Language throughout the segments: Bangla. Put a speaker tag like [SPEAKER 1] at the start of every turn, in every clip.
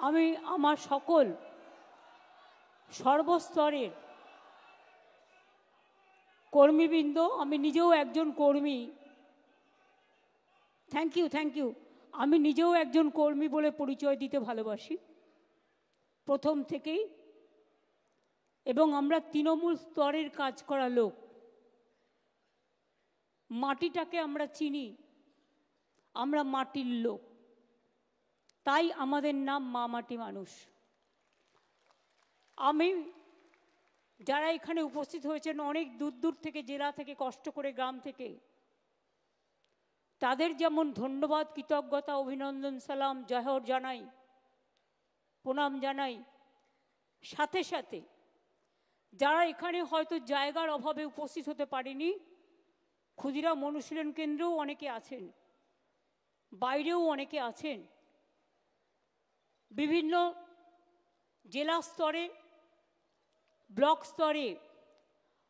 [SPEAKER 1] আমি আমার সকল সর্বস্তরের কর্মীবৃন্দ, আমি নিজেও একজন কর্মী, থ্যাংক ইউ, আমি নিজেও একজন কর্মী বলে পরিচয় দিতে ভালোবাসি প্রথম থেকেই, এবং আমরা তৃণমূল স্তরের কাজ করা লোক, মাটিটাকে আমরা চিনি, আমরা মাটির লোক, তাই আমাদের নাম মা মাটি মানুষ। আমি যারা এখানে উপস্থিত হয়েছেন অনেক দূর দূর থেকে, জেলা থেকে, কষ্ট করে, গ্রাম থেকে, তাদের যেমন ধন্যবাদ, কৃতজ্ঞতা, অভিনন্দন, সালাম, জহর জানাই, প্রণাম জানাই, সাথে সাথে যারা এখানে হয়তো জায়গার অভাবে উপস্থিত হতে পারেনি, ক্ষুদিরাম অনুশীলন কেন্দ্রেও অনেকে আছেন, বাইরেও অনেকে আছেন, বিভিন্ন জেলা স্তরে, ব্লক স্তরে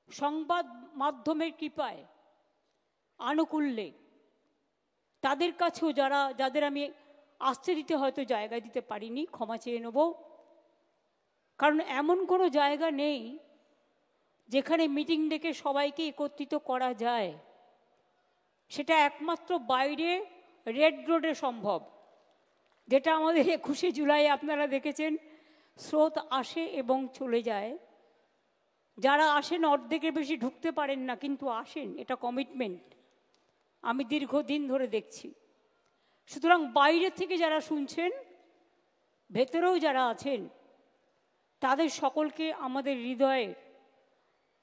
[SPEAKER 1] সংবাদ মাধ্যমের কৃপায়, আনুকূল্যে, তাদের কাছেও যাদের আমি আসতে দিতে হয়তো জায়গা দিতে পারিনি, ক্ষমা চেয়ে নেব। কারণ এমন কোনো জায়গা নেই যেখানে মিটিং ডেকে সবাইকে একত্রিত করা যায়, সেটা একমাত্র বাইরে রেড রোডে সম্ভব, যেটা আমাদের 21শে জুলাই আপনারা দেখেছেন, স্রোত আসে এবং চলে যায়, যারা আসেন অর্ধেকের বেশি ঢুকতে পারেন না, কিন্তু আসেন, এটা কমিটমেন্ট, আমি দীর্ঘদিন ধরে দেখছি। সুতরাং বাইরে থেকে যারা শুনছেন, ভেতরেও যারা আছেন, তাদের সকলকে আমাদের হৃদয়ের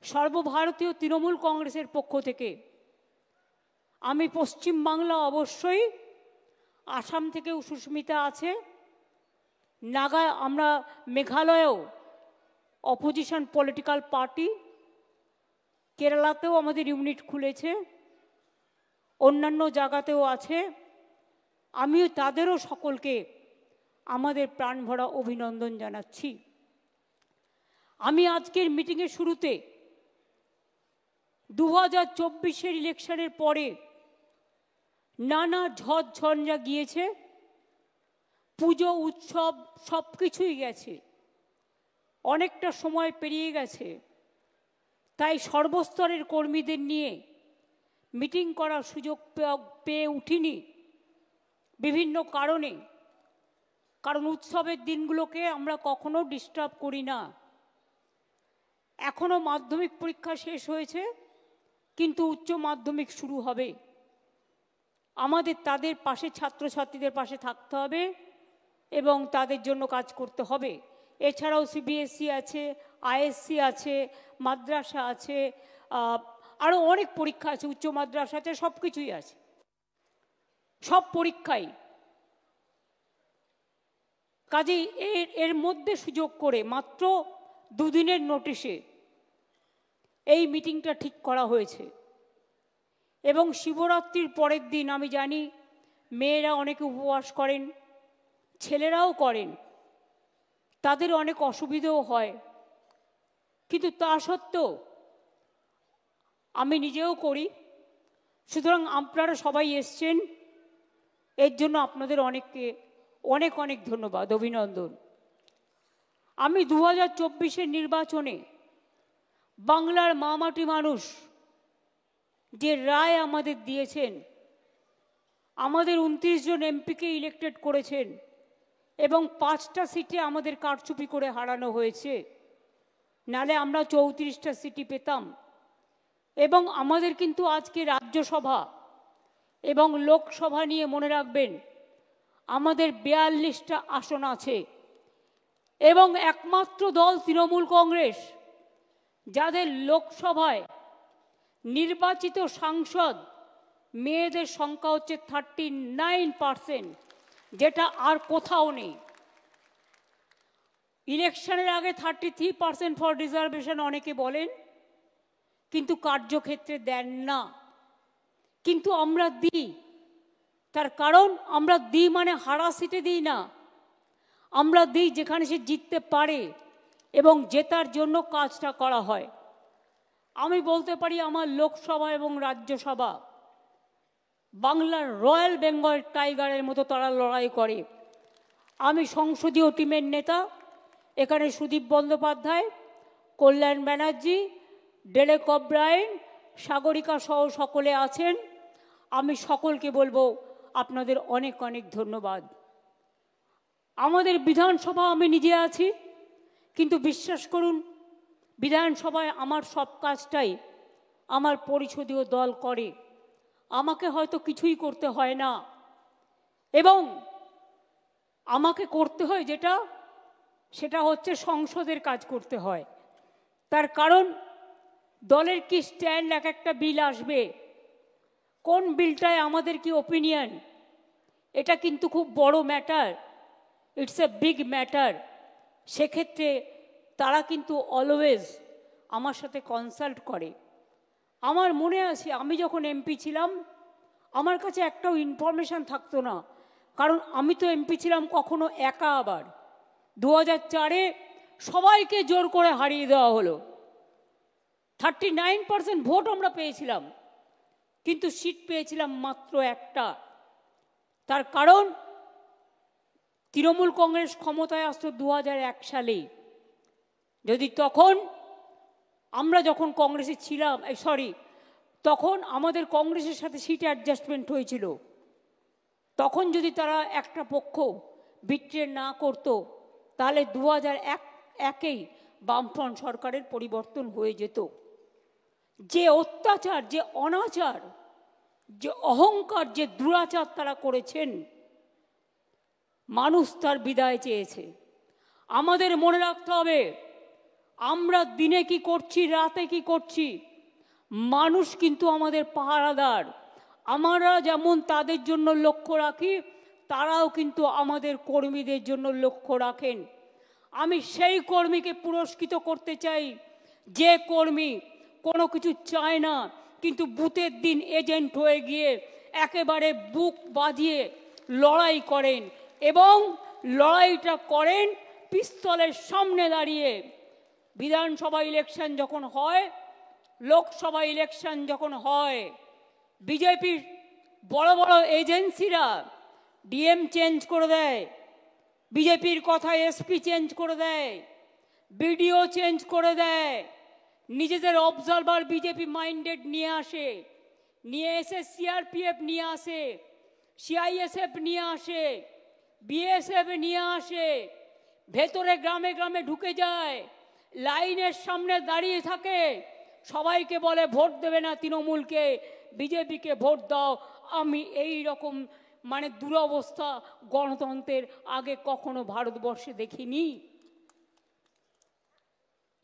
[SPEAKER 1] সর্বভারতীয় তৃণমূল কংগ্রেসের পক্ষ থেকে, আমি পশ্চিমবাংলা অবশ্যই, আসাম থেকেও সুস্মিতা আছে, আমরা মেঘালয়েও অপোজিশন পলিটিক্যাল পার্টি, কেরালাতেও আমাদের ইউনিট খুলেছে, অন্যান্য জায়গাতেও আছে, আমিও তাদেরও সকলকে আমাদের প্রাণভরা অভিনন্দন জানাচ্ছি। আমি আজকের মিটিংয়ের শুরুতে 2024-এর ইলেকশনের পরে নানা ঝড়ঝঞ্ঝা গিয়েছে, পুজো উৎসব সব কিছুই গেছে, অনেকটা সময় পেরিয়ে গেছে, তাই সর্বস্তরের কর্মীদের নিয়ে মিটিং করার সুযোগ পেয়ে উঠিনি বিভিন্ন কারণে। কারণ উৎসবের দিনগুলোকে আমরা কখনো ডিস্টার্ব করি না। এখনো মাধ্যমিক পরীক্ষা শেষ হয়েছে, কিন্তু উচ্চ মাধ্যমিক শুরু হবে, আমাদের তাদের পাশে, ছাত্রছাত্রীদের পাশে থাকতে হবে এবং তাদের জন্য কাজ করতে হবে। এছাড়াও সিবিএসসি আছে, আইএসসি আছে, মাদ্রাসা আছে, আরও অনেক পরীক্ষা আছে, উচ্চ মাদ্রাসা আছে, সব কিছুই আছে, সব পরীক্ষাই। কাজেই এর মধ্যে সুযোগ করে মাত্র 2 দিনের নোটিশে এই মিটিংটা ঠিক করা হয়েছে। এবং শিবরাত্রির পরের দিন আমি জানি মেয়েরা অনেকে উপবাস করেন, ছেলেরাও করেন, তাদের অনেক অসুবিধেও হয়, কিন্তু তা সত্ত্বেও আমি নিজেও করি। সুতরাং আপনারা সবাই এসছেন, এর জন্য আপনাদের অনেককে অনেক অনেক ধন্যবাদ, অভিনন্দন। আমি 2024-এর নির্বাচনে বাংলার মা মাটি মানুষ যে রায় আমাদের দিয়েছেন, আমাদের 29 জন এমপিকে ইলেক্টেড করেছেন এবং 5টা সিটে আমাদের কারচুপি করে হারানো হয়েছে, নালে আমরা 34টা সিটি পেতাম। এবং আমাদের কিন্তু আজকে রাজ্যসভা এবং লোকসভা নিয়ে মনে রাখবেন আমাদের 42টা আসন আছে, এবং একমাত্র দল তৃণমূল কংগ্রেস যাদের লোকসভায় নির্বাচিত সাংসদ মেয়েদের সংখ্যা হচ্ছে 39%, যেটা আর কোথাও নেই। ইলেকশনের আগে 33% ফর রিজার্ভেশন অনেকে বলেন, কিন্তু কার্যক্ষেত্রে দেন না, কিন্তু আমরা দিই। তার কারণ আমরা দিই মানে হারা সিটে দিই না, আমরা দিই যেখানে সে জিততে পারে এবং জেতার জন্য কাজটা করা হয়। আমি বলতে পারি আমার লোকসভা এবং রাজ্যসভা বাংলার রয়্যাল বেঙ্গল টাইগারের মতো তারা লড়াই করে। আমি সংসদীয় টিমের নেতা, এখানে সুদীপ বন্দ্যোপাধ্যায়, কল্যাণ ব্যানার্জি, ডেরেক ওব্রায়েন, সাগরিকা সহ সকলে আছেন। আমি সকলকে বলবো আপনাদের অনেক অনেক ধন্যবাদ। আমাদের বিধানসভা আমি নিজে আছি, কিন্তু বিশ্বাস করুন বিধানসভায় আমার সব কাজটাই আমার পরিষদীয় দল করে। আমাকে হয়তো কিছুই করতে হয় না, এবং আমাকে করতে হয় যেটা, সেটা হচ্ছে সংসদের কাজ করতে হয়। তার কারণ দলের কি স্ট্যান্ড, এক একটা বিল আসবে, কোন বিলটায় আমাদের কি ওপিনিয়ন, এটা কিন্তু খুব বড় matter, it's a big matter. সেক্ষেত্রে তারা কিন্তু অলওয়েজ আমার সাথে কনসাল্ট করে। আমার মনে আছে আমি যখন এমপি ছিলাম আমার কাছে একটাও ইনফরমেশান থাকতো না, কারণ আমি তো এমপি ছিলাম কখনো একা। আবার 2004-এ সবাইকে জোর করে হারিয়ে দেওয়া হলো, 39% ভোট আমরা পেয়েছিলাম, কিন্তু সিট পেয়েছিলাম মাত্র একটা। তার কারণ তৃণমূল কংগ্রেস ক্ষমতায় আসতো 2001 সালেই। যদি তখন আমরা যখন কংগ্রেসে ছিলাম, তখন আমাদের কংগ্রেসের সাথে সিট অ্যাডজাস্টমেন্ট হয়েছিল, তখন যদি তারা একটা পক্ষ বিট্রে না করতো তাহলে 2001-এই বামফ্রন্ট সরকারের পরিবর্তন হয়ে যেত। যে অত্যাচার, যে অনাচার, যে অহংকার, যে দুরাচার তারা করেছেন, মানুষ তার বিদায় চেয়েছে। আমাদের মনে রাখতে হবে আমরা দিনে কি করছি, রাতে কি করছি, মানুষ কিন্তু আমাদের পাহারাদার। আমরা যেমন তাদের জন্য লক্ষ্য রাখি, তারাও কিন্তু আমাদের কর্মীদের জন্য লক্ষ্য রাখেন। আমি সেই কর্মীকে পুরস্কৃত করতে চাই যে কর্মী কোনো কিছু চায় না, কিন্তু বুথের দিন এজেন্ট হয়ে গিয়ে একেবারে বুক বাজিয়ে লড়াই করেন, এবং লড়াইটা করেন পিস্তলের সামনে দাঁড়িয়ে। বিধানসভা ইলেকশন যখন হয়, লোকসভা ইলেকশন যখন হয়, বিজেপির বড় বড় এজেন্সিরা ডিএম চেঞ্জ করে দেয়, বিজেপির কথায় এসপি চেঞ্জ করে দেয়, বিডিও চেঞ্জ করে দেয়, নিজেদের অবজারভার বিজেপি মাইন্ডেড নিয়ে আসে, নিয়ে এসে সিআরপিএফ নিয়ে আসে, সিআইএসএফ নিয়ে আসে, বিএসএফ নিয়ে আসে, ভেতরে গ্রামে গ্রামে ঢুকে যায়, লাইনের সামনে দাঁড়িয়ে থাকে, সবাইকে বলে ভোট দেবে না তৃণমূলকে, বিজেপিকে ভোট দাও। আমি এই রকম দুরবস্থা গণতন্ত্রের আগে কখনো ভারতবর্ষে দেখিনি।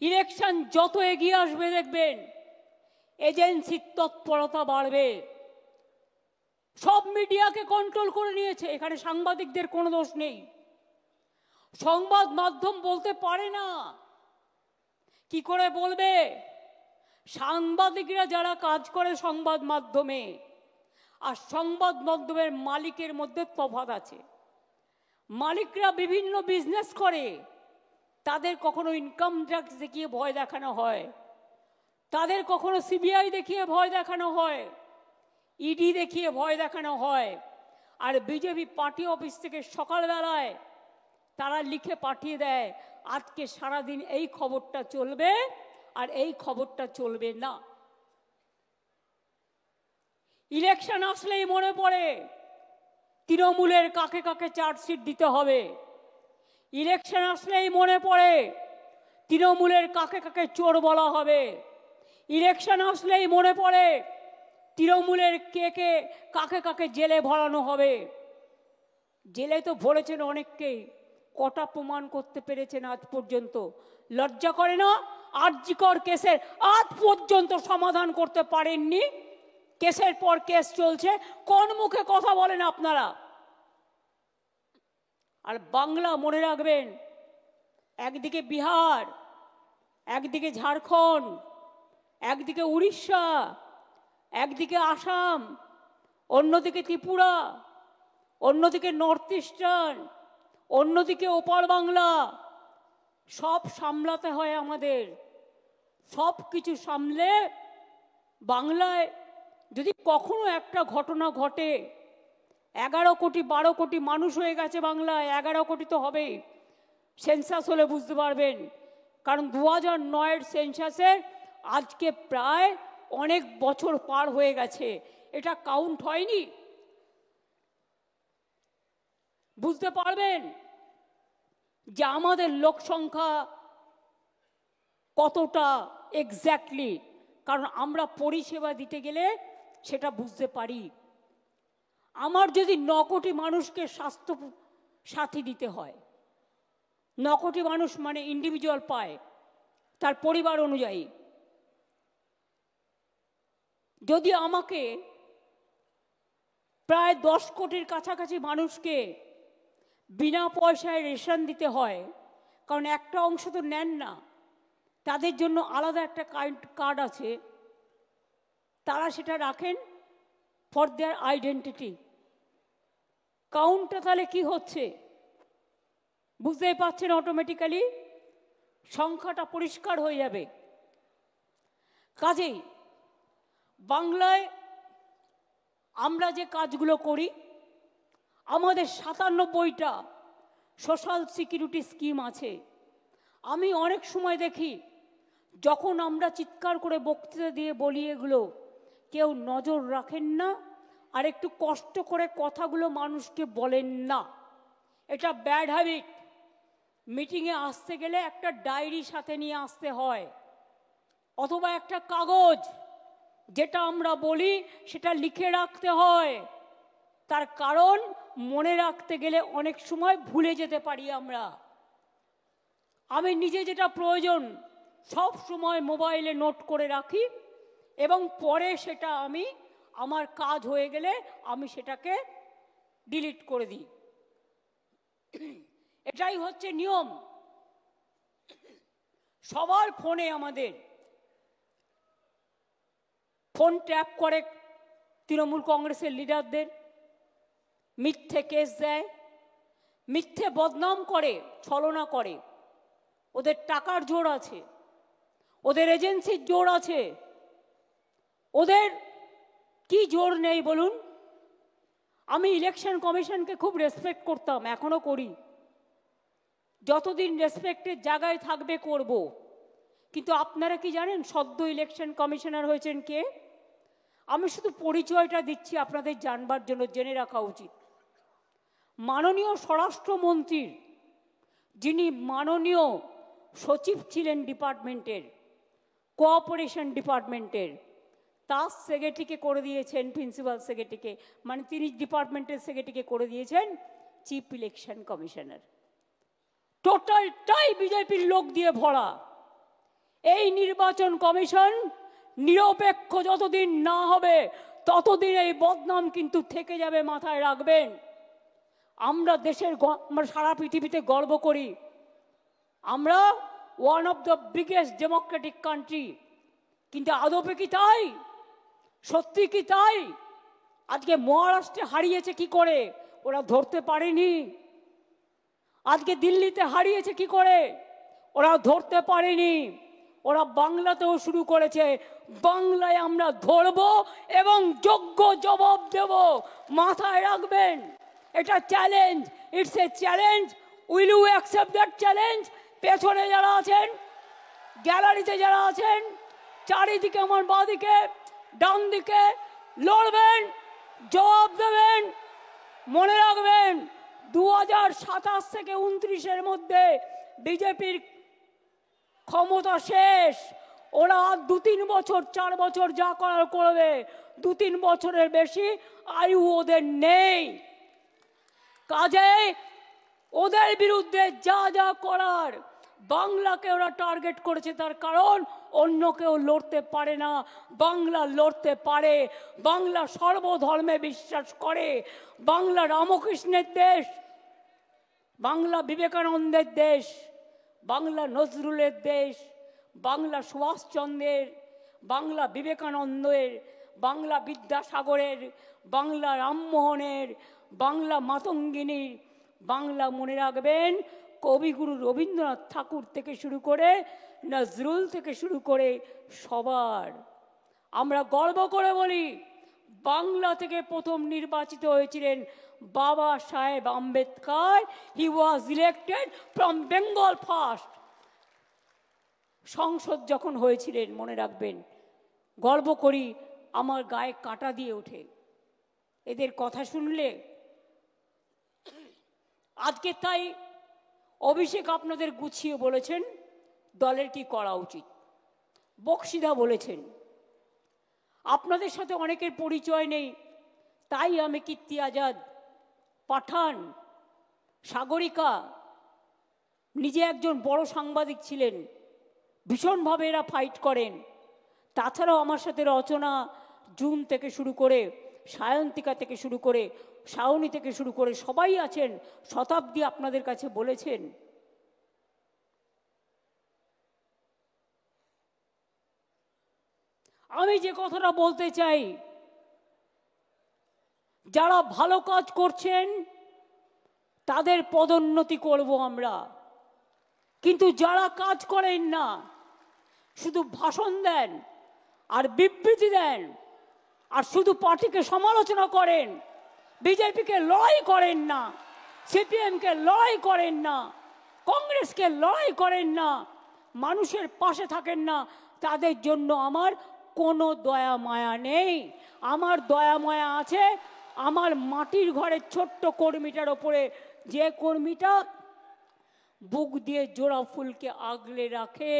[SPEAKER 1] ইলেকশন যত এগিয়ে আসবে দেখবেন এজেন্সির তৎপরতা বাড়বে। সব মিডিয়াকে কন্ট্রোল করে নিয়েছে, এখানে সাংবাদিকদের কোনো দোষ নেই। সংবাদ মাধ্যম বলতে পারে না, কি করে বলবে? সাংবাদিকরা যারা কাজ করে সংবাদ মাধ্যমে আর সংবাদ মাধ্যমের মালিকের মধ্যে তফাৎ আছে। মালিকরা বিভিন্ন বিজনেস করে, তাদের কখনো ইনকাম ট্যাক্স দেখিয়ে ভয় দেখানো হয়, তাদের কখনো সিবিআই দেখিয়ে ভয় দেখানো হয়, ইডি দেখিয়ে ভয় দেখানো হয়। আর বিজেপি পার্টি অফিস থেকে সকালবেলায় তারা লিখে পাঠিয়ে দেয় আজকে সারাদিন এই খবরটা চলবে আর এই খবরটা চলবে না। ইলেকশন আসলেই মনে পড়ে তৃণমূলের কাকে কাকে চার্জশিট দিতে হবে। ইলেকশন আসলেই মনে পড়ে তৃণমূলের কাকে কাকে চোর বলা হবে। ইলেকশন আসলেই মনে পড়ে তৃণমূলের কাকে কাকে জেলে ভরানো হবে। জেলে তো ভরেছেন অনেককেই, কটা প্রমাণ করতে পেরেছেন আজ পর্যন্ত? লজ্জা করে না? আরজিকর কেসের আজ পর্যন্ত সমাধান করতে পারেননি, কেসের পর কেস চলছে, কোন মুখে কথা বলেন আপনারা? আর বাংলা মনে রাখবেন, একদিকে বিহার, একদিকে ঝাড়খণ্ড, একদিকে উড়িষ্যা, একদিকে আসাম, অন্যদিকে ত্রিপুরা, অন্যদিকে নর্থ ইস্টার্ন, অন্যদিকে ওপার বাংলা। সব সামলাতে হয় আমাদের। সব কিছু সামলে বাংলায় যদি কখনো একটা ঘটনা ঘটে, 11 কোটি 12 কোটি মানুষ হয়ে গেছে বাংলায়, 11 কোটি তো হবেই, সেন্সাস হলে বুঝতে পারবেন। কারণ 2009-এর সেন্সাসের আজকে প্রায় অনেক বছর পার হয়ে গেছে, এটা কাউন্ট হয়নি। বুঝতে পারবেন যে আমাদের লোক সংখ্যা কতটা এক্স্যাক্টলি, কারণ আমরা পরিষেবা দিতে গেলে সেটা বুঝতে পারি। আমার যদি 9 কোটি মানুষকে স্বাস্থ্য সাথী দিতে হয়, 9 কোটি মানুষ মানে ইন্ডিভিজুয়াল পায় তার পরিবার অনুযায়ী, যদি আমাকে প্রায় 10 কোটির কাছাকাছি মানুষকে বিনা পয়সায় রেশন দিতে হয়, কারণ একটা অংশ তো নেন না, তাদের জন্য আলাদা একটা কার্ড আছে, তারা সেটা রাখেন ফর দেয়ার আইডেন্টিটি। কাউন্টটা তাহলে কি হচ্ছে বুঝতেই পারছেন, অটোমেটিক্যালি সংখ্যাটা পরিষ্কার হয়ে যাবে। কাজেই বাংলায় আমরা যে কাজগুলো করি, আমাদের 97টা সোশ্যাল সিকিউরিটি স্কিম আছে। আমি অনেক সময় দেখি যখন আমরা চিৎকার করে বক্তৃতা দিয়ে বলি এগুলো, কেউ নজর রাখেন না আর একটু কষ্ট করে কথাগুলো মানুষকে বলেন না। এটা ব্যাড হ্যাবিট। মিটিংয়ে আসতে গেলে একটা ডায়েরি সাথে নিয়ে আসতে হয়, অথবা একটা কাগজ, যেটা আমরা বলি সেটা লিখে রাখতে হয়। তার কারণ মনে রাখতে গেলে অনেক সময় ভুলে যেতে পারি আমরা। আমি নিজে যেটা প্রয়োজন সব সময় মোবাইলে নোট করে রাখি, এবং পরে সেটা আমি আমার কাজ হয়ে গেলে আমি সেটাকে ডিলিট করে দিই। এটাই হচ্ছে নিয়ম। সবার ফোনে আমাদের ফোন ট্যাপ করে তৃণমূল কংগ্রেসের লিডারদের, মিথ্যে কেস দেয়, মিথ্যে বদনাম করে, ছলনা করে। ওদের টাকার জোর আছে, ওদের এজেন্সির জোর আছে, ওদের কি জোর নেই বলুন? আমি ইলেকশন কমিশনকে খুব রেসপেক্ট করতাম, এখনো করি। যতদিন রেসপেক্টের জায়গায় থাকবে করব। কিন্তু আপনারা কি জানেন সদ্য ইলেকশন কমিশনার হয়েছেন কে? আমি শুধু পরিচয়টা দিচ্ছি আপনাদের জানবার জন্য, জেনে রাখা উচিত। মাননীয় স্বরাষ্ট্রমন্ত্রীর যিনি মাননীয় সচিব ছিলেন ডিপার্টমেন্টের, কোঅপারেশন ডিপার্টমেন্টের, তার সেক্রেটারিকে করে দিয়েছেন, প্রিন্সিপাল সেক্রেটারিকে, মানে তিনি ডিপার্টমেন্টের সেক্রেটারিকে করে দিয়েছেন চিফ ইলেকশন কমিশনার। টোটালটাই বিজেপির লোক দিয়ে ভরা। এই নির্বাচন কমিশন নিরপেক্ষ যতদিন না হবে ততদিন এই বদনাম কিন্তু থেকে যাবে, মাথায় রাখবেন। আমরা দেশের, আমরা সারা পৃথিবীতে গর্ব করি, আমরা one of the biggest Democratic country. কিন্তু আদপে কি তাই? সত্যি কি তাই? আজকে মহারাষ্ট্রে হারিয়েছে কি করে? ওরা ধরতে পারেনি। আজকে দিল্লিতে হারিয়েছে কি করে? ওরা ধরতে পারেনি। ওরা বাংলাতেও শুরু করেছে। বাংলায় আমরা ধরব এবং যোগ্য জবাব দেব, মাথায় রাখবেন। এটা challenge, it's a challenge. Will you accept that challenge? পেছনে যারা আছেন, গ্যালারিতে যারা আছেন, চারিদিকে আমার বাঁদিকে ডান দিকে, লড়বেন, জবাব দেবেন। মনে রাখবেন 2027 থেকে 29-এর মধ্যে বিজেপির ক্ষমতা শেষ। ওরা 2-3 বছর 4 বছর যা করার করবে, 2-3 বছরের বেশি আয়ু ওদের নেই। কাজে ওদের বিরুদ্ধে যা যা করার, বাংলাকে ওরা টার্গেট করেছে, তার কারণ অন্য কেউ লড়তে পারে না, বাংলা লড়তে পারে। বাংলা সর্বধর্মে বিশ্বাস করে, বাংলা রামকৃষ্ণের দেশ, বাংলা বিবেকানন্দের দেশ, বাংলা নজরুলের দেশ, বাংলা সুভাষচন্দ্রের, বাংলা বিবেকানন্দের, বাংলা বিদ্যাসাগরের, বাংলা রামমোহনের, বাংলা মাতঙ্গিনীর, বাংলা মনে রাখবেন কবিগুরু রবীন্দ্রনাথ ঠাকুর থেকে শুরু করে নজরুল থেকে শুরু করে সবার। আমরা গর্ব করে বলি বাংলা থেকে প্রথম নির্বাচিত হয়েছিলেন Baba Saheb Ambedkar. He was elected from Bengal first. সংসদ যখন হয়েছিলেন, মনে রাখবেন, গর্ব করি, আমার গায়ে কাঁটা দিয়ে ওঠে এদের কথা শুনলে। আজকে তাই অভিষেক আপনাদের গুছিয়ে বলেছেন দলের কি করা উচিত, বক্সিদা বলেছেন। আপনাদের সাথে অনেকের পরিচয় নেই, তাই আমি কীর্তি আজাদ, পাঠান, সাগরিকা, নিজে একজন বড় সাংবাদিক ছিলেন, ভীষণভাবে এরা ফাইট করেন। তাছাড়াও আমার সাথে রচনা, জুন থেকে শুরু করে, সায়ন্তিকা থেকে শুরু করে, শাওনি থেকে শুরু করে সবাই আছেন, শতাব্দী আপনাদের কাছে বলেছেন। আমি যে কথাটা বলতে চাই, যারা ভালো কাজ করছেন তাদের পদোন্নতি করব আমরা, কিন্তু যারা কাজ করেন না, শুধু ভাষণ দেন আর বিবৃতি দেন আর শুধু পার্টিকে সমালোচনা করেন, বিজেপিকে লড়াই করেন না, সিপিএমকে লড়াই করেন না, কংগ্রেসকে লড়াই করেন না, মানুষের পাশে থাকেন না, তাদের জন্য আমার কোনো দয়া মায়া নেই। আমার দয়া মায়া আছে আমার মাটির ঘরের ছোট্ট কর্মীটার ওপরে, যে কর্মীটা বুক দিয়ে জোড়া ফুলকে আগলে রাখে।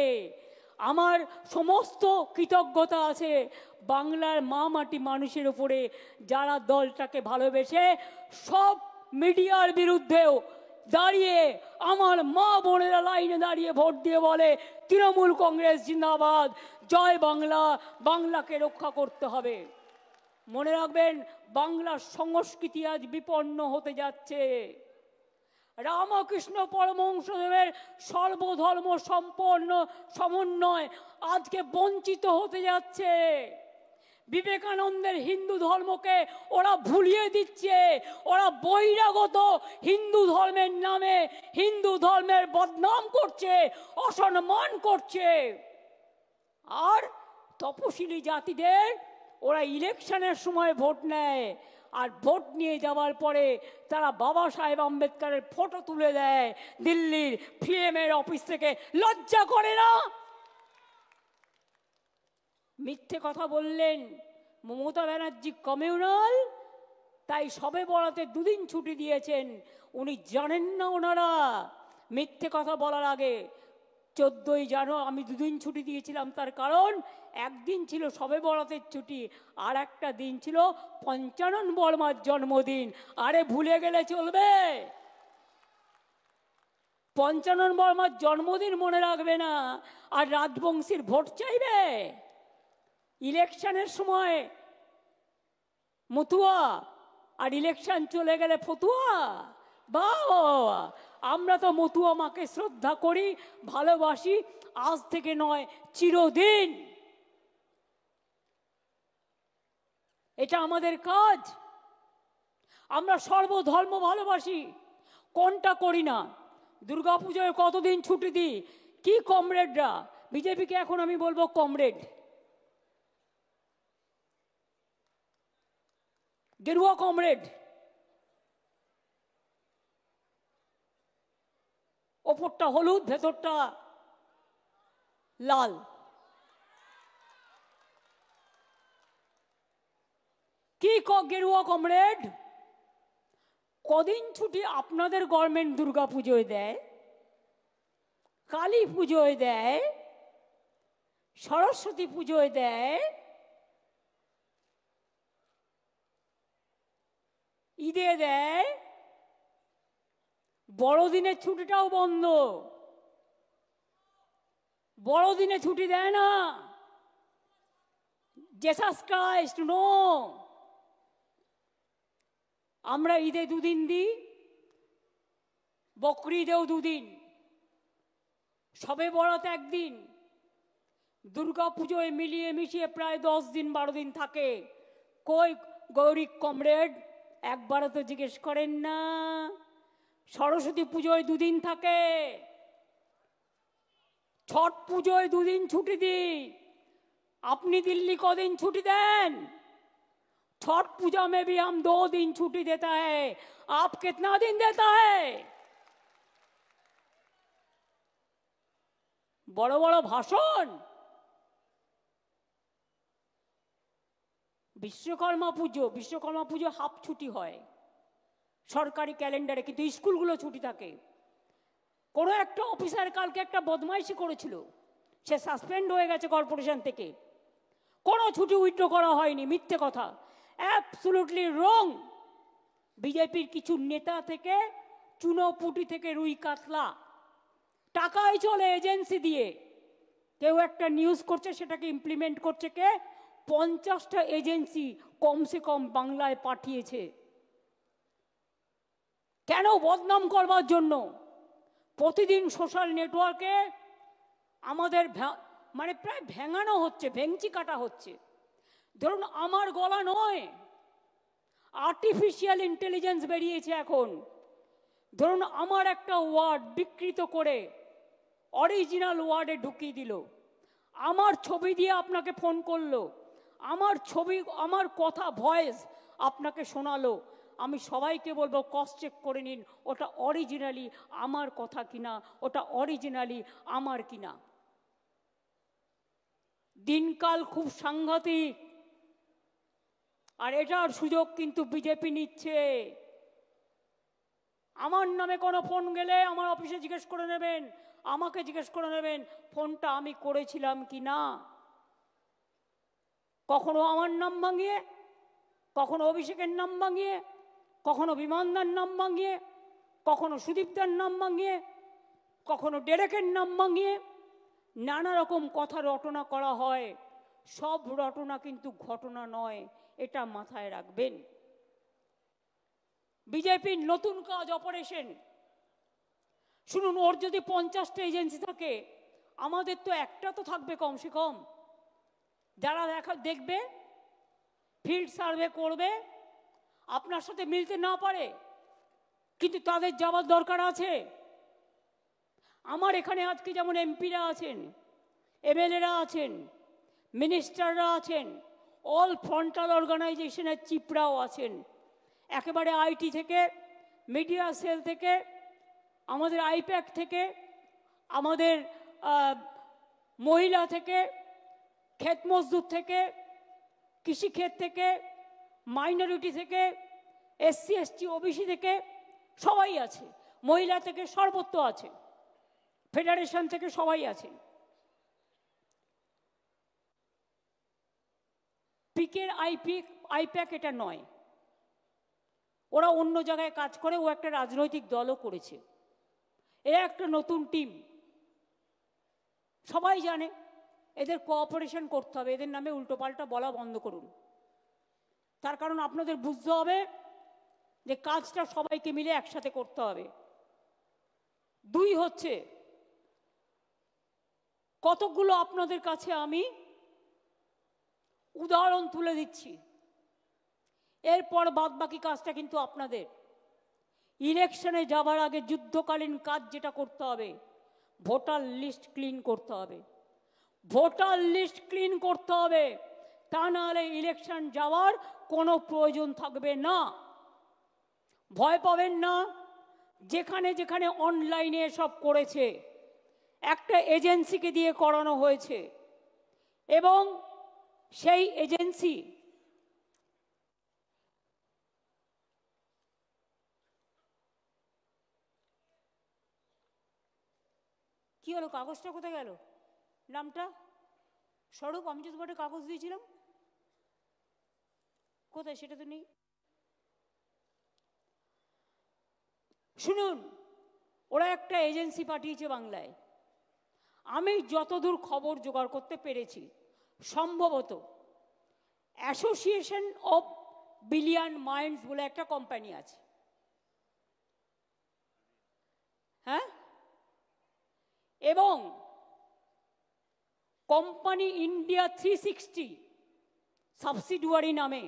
[SPEAKER 1] আমার সমস্ত কৃতজ্ঞতা আছে বাংলার মা মাটি মানুষের উপরে, যারা দলটাকে ভালোবেসে সব মিডিয়ার বিরুদ্ধেও দাঁড়িয়ে আমার মা বোনেরা লাইনে দাঁড়িয়ে ভোট দিয়ে বলে তৃণমূল কংগ্রেস জিন্দাবাদ, জয় বাংলা, বাংলাকে রক্ষা করতে হবে। মনে রাখবেন, বাংলার সংস্কৃতি আজ বিপন্ন হতে যাচ্ছে। রামকৃষ্ণ পরমহংসদেবের সর্বধর্ম সম্পন্ন সমন্বয় আজকে বঞ্চিত হতে যাচ্ছে। বিবেকানন্দের হিন্দু ধর্মকে ওরা ভুলিয়ে দিচ্ছে, ওরা বহিরাগত হিন্দু ধর্মের নামে হিন্দু ধর্মের বদনাম করছে, অসম্মান করছে। আর তপশিলি জাতিদের ওরা ইলেকশনের সময় ভোট নেয়, আর ভোট নিয়ে যাওয়ার পরে তারা বাবা সাহেব আম্বেদকরের ফটো তুলে দেয় দিল্লির পিএমের অফিস থেকে। লজ্জা করে না? মিথ্যে কথা বললেন মমতা ব্যানার্জি কমিউনাল, তাই সবে বরাতে দুদিন ছুটি দিয়েছেন। উনি জানেন না ওনারা মিথ্যে কথা বলার আগে 14ই জানুয়ারি আমি দুদিন ছুটি দিয়েছিলাম, তার কারণ একদিন ছিল সবে বরাতের ছুটি, আর একটা দিন ছিল পঞ্চানন বর্মার জন্মদিন। আরে ভুলে গেলে চলবে? পঞ্চানন বর্মার জন্মদিন মনে রাখবে না আর রাজবংশীর ভোট চাইবে? ইলেকশনের সময় মতুয়া আর ইলেকশন চলে গেলে ফতুয়া। বাবা, আমরা তো মতুয়া মাকে শ্রদ্ধা করি, ভালোবাসি, আজ থেকে নয় চিরদিন। এটা আমাদের কাজ। আমরা সর্বধর্ম ভালোবাসি, কোনটা করি না? দুর্গাপুজোয় কতদিন ছুটি দিই? কি কমরেডরা, বিজেপিকে এখন আমি বলবো কমরেড, গেরুয়া কমরেড, ওপরটা হলুদ ভেতরটা লাল। কি গেরুয়া কমরেড? কদিন ছুটি আপনাদের গভর্নমেন্ট দুর্গা পুজোয় দেয়, কালী পুজোয় দেয়, সরস্বতী পুজোয় দেয়, ঈদে দেয়, বড়দিনের ছুটিটাও বন্ধ। বড়দিনে ছুটি দেয় না। Jesus Christ no. আমরা ঈদে দুদিন দিই, বকরি ঈদেও দুদিন, সবে বরাত একদিন, দুর্গা পুজোয় মিলিয়ে মিশিয়ে প্রায় 10 দিন 12 দিন থাকে। কই গৌরী কমরেড, একবারও তো জিজ্ঞেস করেন না? সরস্বতী পুজোয় 2 দিন থাকে, ছট পুজোয় 2 দিন ছুটি দিই। আপনি দিল্লি কদিন ছুটি দেন? छठ पूजा में भी हम 2 दिन छुट्टी देता है, आप कितना दिन देता है? বড় বড় ভাষণ। বিশ্বকর্মা পুজো হাফ ছুটি হয় সরকারি ক্যালেন্ডারে, কিন্তু স্কুলগুলো ছুটি থাকে। কোনো একটা অফিসার কালকে একটা বদমাইশি করেছিল, সে সাসপেন্ড হয়ে গেছে কর্পোরেশন থেকে, কোনো ছুটি উইথড্র করা হয়নি, মিথ্যে কথা, অ্যাবসলিউটলি রং। বিজেপির কিছু নেতা থেকে চুনোপুটি থেকে রুই কাতলা টাকায় চলে এজেন্সি দিয়ে, কেউ একটা নিউজ করছে, সেটাকে ইমপ্লিমেন্ট করছে কে? 50টা এজেন্সি কমসে কম বাংলায় পাঠিয়েছে। কেন? বদনাম করবার জন্য। প্রতিদিন সোশ্যাল নেটওয়ার্কে আমাদের মানে প্রায় ভেঙানো হচ্ছে, ভেঙচি কাটা হচ্ছে। ধরুন আমার গলা নয়, আর্টিফিশিয়াল ইন্টেলিজেন্স বেরিয়েছে এখন। ধরুন আমার একটা ওয়ার্ড বিকৃত করে অরিজিনাল ওয়ার্ডে ঢুকিয়ে দিল, আমার ছবি দিয়ে আপনাকে ফোন করলো, আমার ছবি, আমার কথা ভয়েস আপনাকে শোনালো, আমি সবাইকে বলবো ক্রস চেক করে নিন ওটা অরিজিনালি আমার কথা কিনা, ওটা অরিজিনালি আমার কিনা। দিনকাল খুব সাংঘাতিক, আর এটার সুযোগ কিন্তু বিজেপি নিচ্ছে। আমার নামে কোনো ফোন গেলে আমার অফিসে জিজ্ঞেস করে নেবেন, আমাকে জিজ্ঞেস করে নেবেন ফোনটা আমি করেছিলাম কি না। কখনো আমার নাম ভাঙিয়ে, কখনো অভিষেকের নাম ভাঙিয়ে, কখনো বিমানদার নাম ভাঙিয়ে, কখনো সুদীপদার নাম ভাঙিয়ে, কখনো ডেরেকের নাম ভাঙিয়ে নানা রকম কথা রটনা করা হয়। সব রটনা কিন্তু ঘটনা নয়, এটা মাথায় রাখবেন। বিজেপির নতুন কাজ অপারেশন। শুনুন, ওর যদি 50টা এজেন্সি থাকে, আমাদের তো একটা তো থাকবে কমসে কম, যারা দেখবে, ফিল্ড সার্ভে করবে, আপনার সাথে মিলতে না পারে কিন্তু তাদের যাওয়ার দরকার আছে। আমার এখানে আজকে যেমন এমপিরা আছেন, এমএলএরা আছেন, মিনিস্টাররা আছেন, অল ফ্রন্টাল অর্গানাইজেশনের চিফরাও আছেন, একেবারে আইটি থেকে, মিডিয়া সেল থেকে, আমাদের আইপ্যাক থেকে, আমাদের মহিলা থেকে, ক্ষেত মজদুর থেকে, কৃষিক্ষেত থেকে, মাইনরিটি থেকে, এসসি এসটি ওবিসি থেকে সবাই আছে, মহিলা থেকে সর্বত্র আছে, ফেডারেশন থেকে সবাই আছে। পিকের আইপ্যাক এটা নয়, ওরা অন্য জায়গায় কাজ করে, ও একটা রাজনৈতিক দলও করেছে, এ একটা নতুন টিম, সবাই জানে। এদের কোঅপারেশন করতে হবে, এদের নামে উল্টোপাল্টা বলা বন্ধ করুন। তার কারণ আপনাদের বুঝতে হবে যে কাজটা সবাইকে মিলে একসাথে করতে হবে। 2 হচ্ছে, কতগুলো আপনাদের কাছে আমি উদাহরণ তুলে দিচ্ছি, এরপর বাদবাকি কাজটা কিন্তু আপনাদের। ইলেকশনে যাবার আগে যুদ্ধকালীন কাজ যেটা করতে হবে, ভোটার লিস্ট ক্লিন করতে হবে, ভোটার লিস্ট ক্লিন করতে হবে, তা নাহলে ইলেকশন যাওয়ার কোনো প্রয়োজন থাকবে না। ভয় পাবেন না, যেখানে যেখানে অনলাইনে সব করেছে একটা এজেন্সিকে দিয়ে করানো হয়েছে, এবং সেই এজেন্সি কি হলো, কাগজটা কোথায় গেল, নামটা স্বরূপ, আমি যে তোমাকে কাগজ দিয়েছিলাম কোথায়, সেটা তো নেই। শুনুন, ওরা একটা এজেন্সি পাঠিয়েছে বাংলায়, আমি যতদূর খবর জোগাড় করতে পেরেছি, সম্ভবত অ্যাসোসিয়েশন অফ বিলিয়ন মাইন্ডস বলে একটা কোম্পানি আছে, হ্যাঁ, এবং কোম্পানি ইন্ডিয়া 360 সাবসিডিয়ারি নামে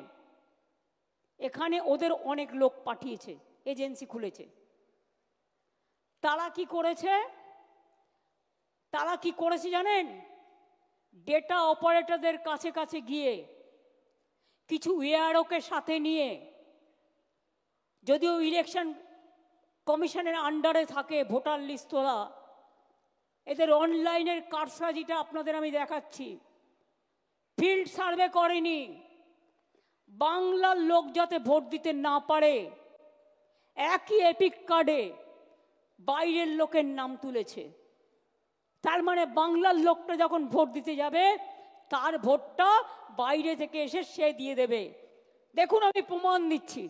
[SPEAKER 1] এখানে ওদের অনেক লোক পাঠিয়েছে, এজেন্সি খুলেছে। তারা কি করেছে জানেন? ডেটা অপারেটরদের কাছে কাছে গিয়ে কিছু এআরওকে সাথে নিয়ে, যদিও ইলেকশন কমিশনের আন্ডারে থাকে ভোটার লিস্ট তোলা, এদের অনলাইনের কারসাজিটা আপনাদের আমি দেখাচ্ছি। ফিল্ড সার্ভে করেনি, বাংলার লোক যাতে ভোট দিতে না পারে একই এপিক কার্ডে বাইরের লোকের নাম তুলেছে। তার মানে বাংলার লোকটা যখন ভোট দিতে যাবে তার ভোটটা বাইরে থেকে এসে সে দিয়ে দেবে। দেখুন আমি প্রমাণ দিচ্ছি।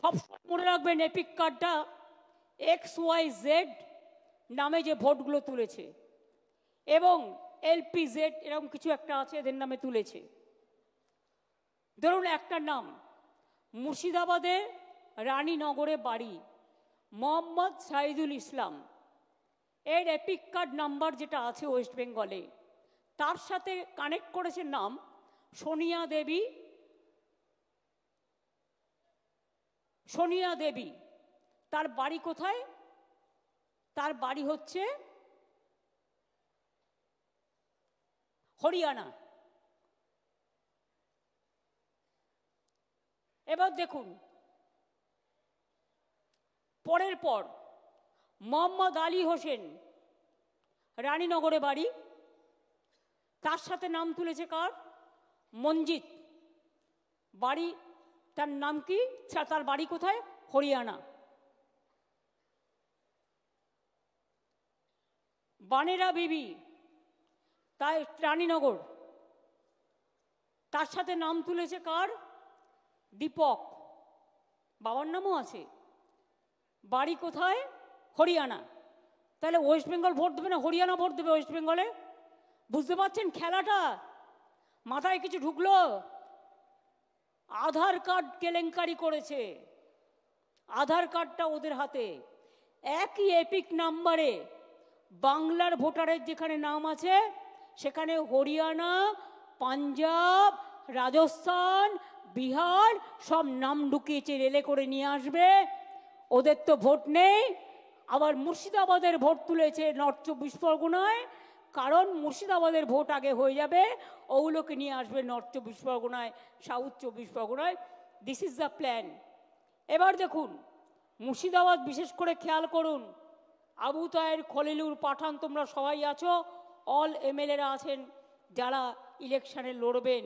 [SPEAKER 1] সব মনে রাখবেন এপিক কার্ডটা XYZ নামে যে ভোটগুলো তুলেছে এবং LPZ এরকম কিছু একটা আছে এদের নামে তুলেছে। ধরুন একটা নাম মুর্শিদাবাদে রানীনগরে বাড়ি মোহাম্মদ সাইদুল ইসলাম, এর এপিক কার্ড নাম্বার যেটা আছে ওয়েস্ট বেঙ্গলে, তার সাথে কানেক্ট করেছে নাম সোনিয়া দেবী। সোনিয়া দেবী তার বাড়ি কোথায়? তার বাড়ি হচ্ছে হরিয়ানা। এবার দেখুন পরের পর মোহাম্মদ আলী হোসেন রানীনগরে বাড়ি, তার সাথে নাম তুলেছে কার? মঞ্জিত। বাড়ি তার নাম কি? তার বাড়ি কোথায়? হরিয়ানা। বানেরা বিবি তাই রানীনগর, তার সাথে নাম তুলেছে কার? দীপক। বাবার নামও আছে, বাড়ি কোথায়? হরিয়ানা। তাহলে ওয়েস্ট বেঙ্গল ভোট দেবে না হরিয়ানা ভোট দেবে ওয়েস্ট বেঙ্গলে? বুঝতে পারছেন খেলাটা? মাথায় কিছু ঢুকলো? আধার কার্ড কেলেঙ্কারি করেছে, আধার কার্ডটা ওদের হাতে। একই এপিক নাম্বারে বাংলার ভোটারের যেখানে নাম আছে সেখানে হরিয়ানা, পাঞ্জাব, রাজস্থান, বিহার সব নাম ঢুকিয়েছে, রেলে করে নিয়ে আসবে। ওদের তো ভোট নেই। আবার মুর্শিদাবাদের ভোট তুলেছে নর্থ 24 পরগনায়, কারণ মুর্শিদাবাদের ভোট আগে হয়ে যাবে, ওগুলোকে নিয়ে আসবে নর্থ 24 পরগনায়, সাউথ 24 পরগনায়। This is the plan. এবার দেখুন মুর্শিদাবাদ বিশেষ করে খেয়াল করুন। আবু তাহের, খলিলুর, পাঠান তোমরা সবাই আছো, অল এমএলএরা আছেন যারা ইলেকশনে লড়বেন।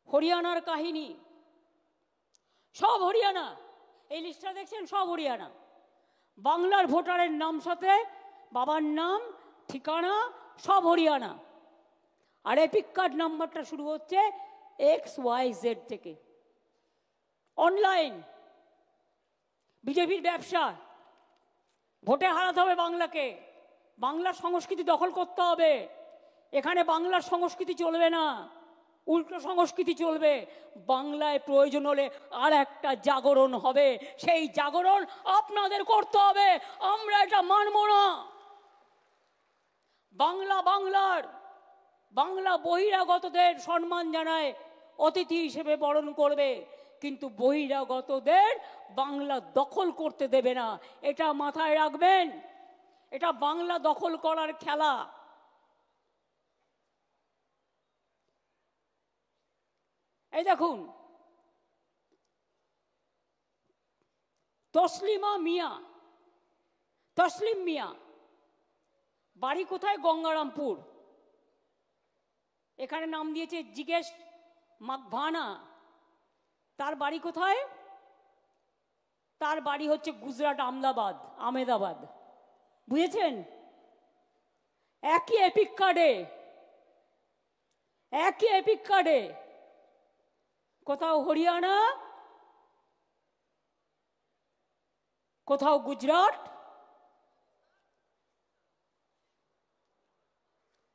[SPEAKER 1] হরিয়ানার কাহিনী সব হরিয়ানা, এই লিস্টটা দেখছেন সব হরিয়ানা। বাংলার ভোটারের নাম সাথে বাবার নাম, ঠিকানা সব হরিয়ানা। আর এপিক কার্ড নাম্বারটা শুরু হচ্ছে XYZ থেকে। অনলাইন বিজেপির ব্যবসা। ভোটে হারাতে হবে বাংলাকে, বাংলার সংস্কৃতি দখল করতে হবে। এখানে বাংলার সংস্কৃতি চলবে না, উল্টো সংস্কৃতি চলবে। বাংলায় প্রয়োজন হলে আর একটা জাগরণ হবে, সেই জাগরণ আপনাদের করতে হবে। আমরা এটা মানব না। বাংলা বাংলার, বাংলা বহিরাগতদের সম্মান জানায়, অতিথি হিসেবে বরণ করবে, কিন্তু বহিরাগতদের বাংলা দখল করতে দেবে না। এটা মাথায় রাখবেন। এটা বাংলা দখল করার খেলা। এই দেখুন তসলিমা মিয়া, তসলিম মিয়া বাড়ি কোথায়? গঙ্গারামপুর। এখানে নাম দিয়েছে জিজ্ঞেস মাকভানা। তার বাড়ি কোথায়? তার বাড়ি হচ্ছে গুজরাট, আমদাবাদ, আমেদাবাদ। বুঝেছেন? একই এপিক কার্ডে, একই এপিক কার্ডে, কোথাও হরিয়ানা, কোথাও গুজরাট।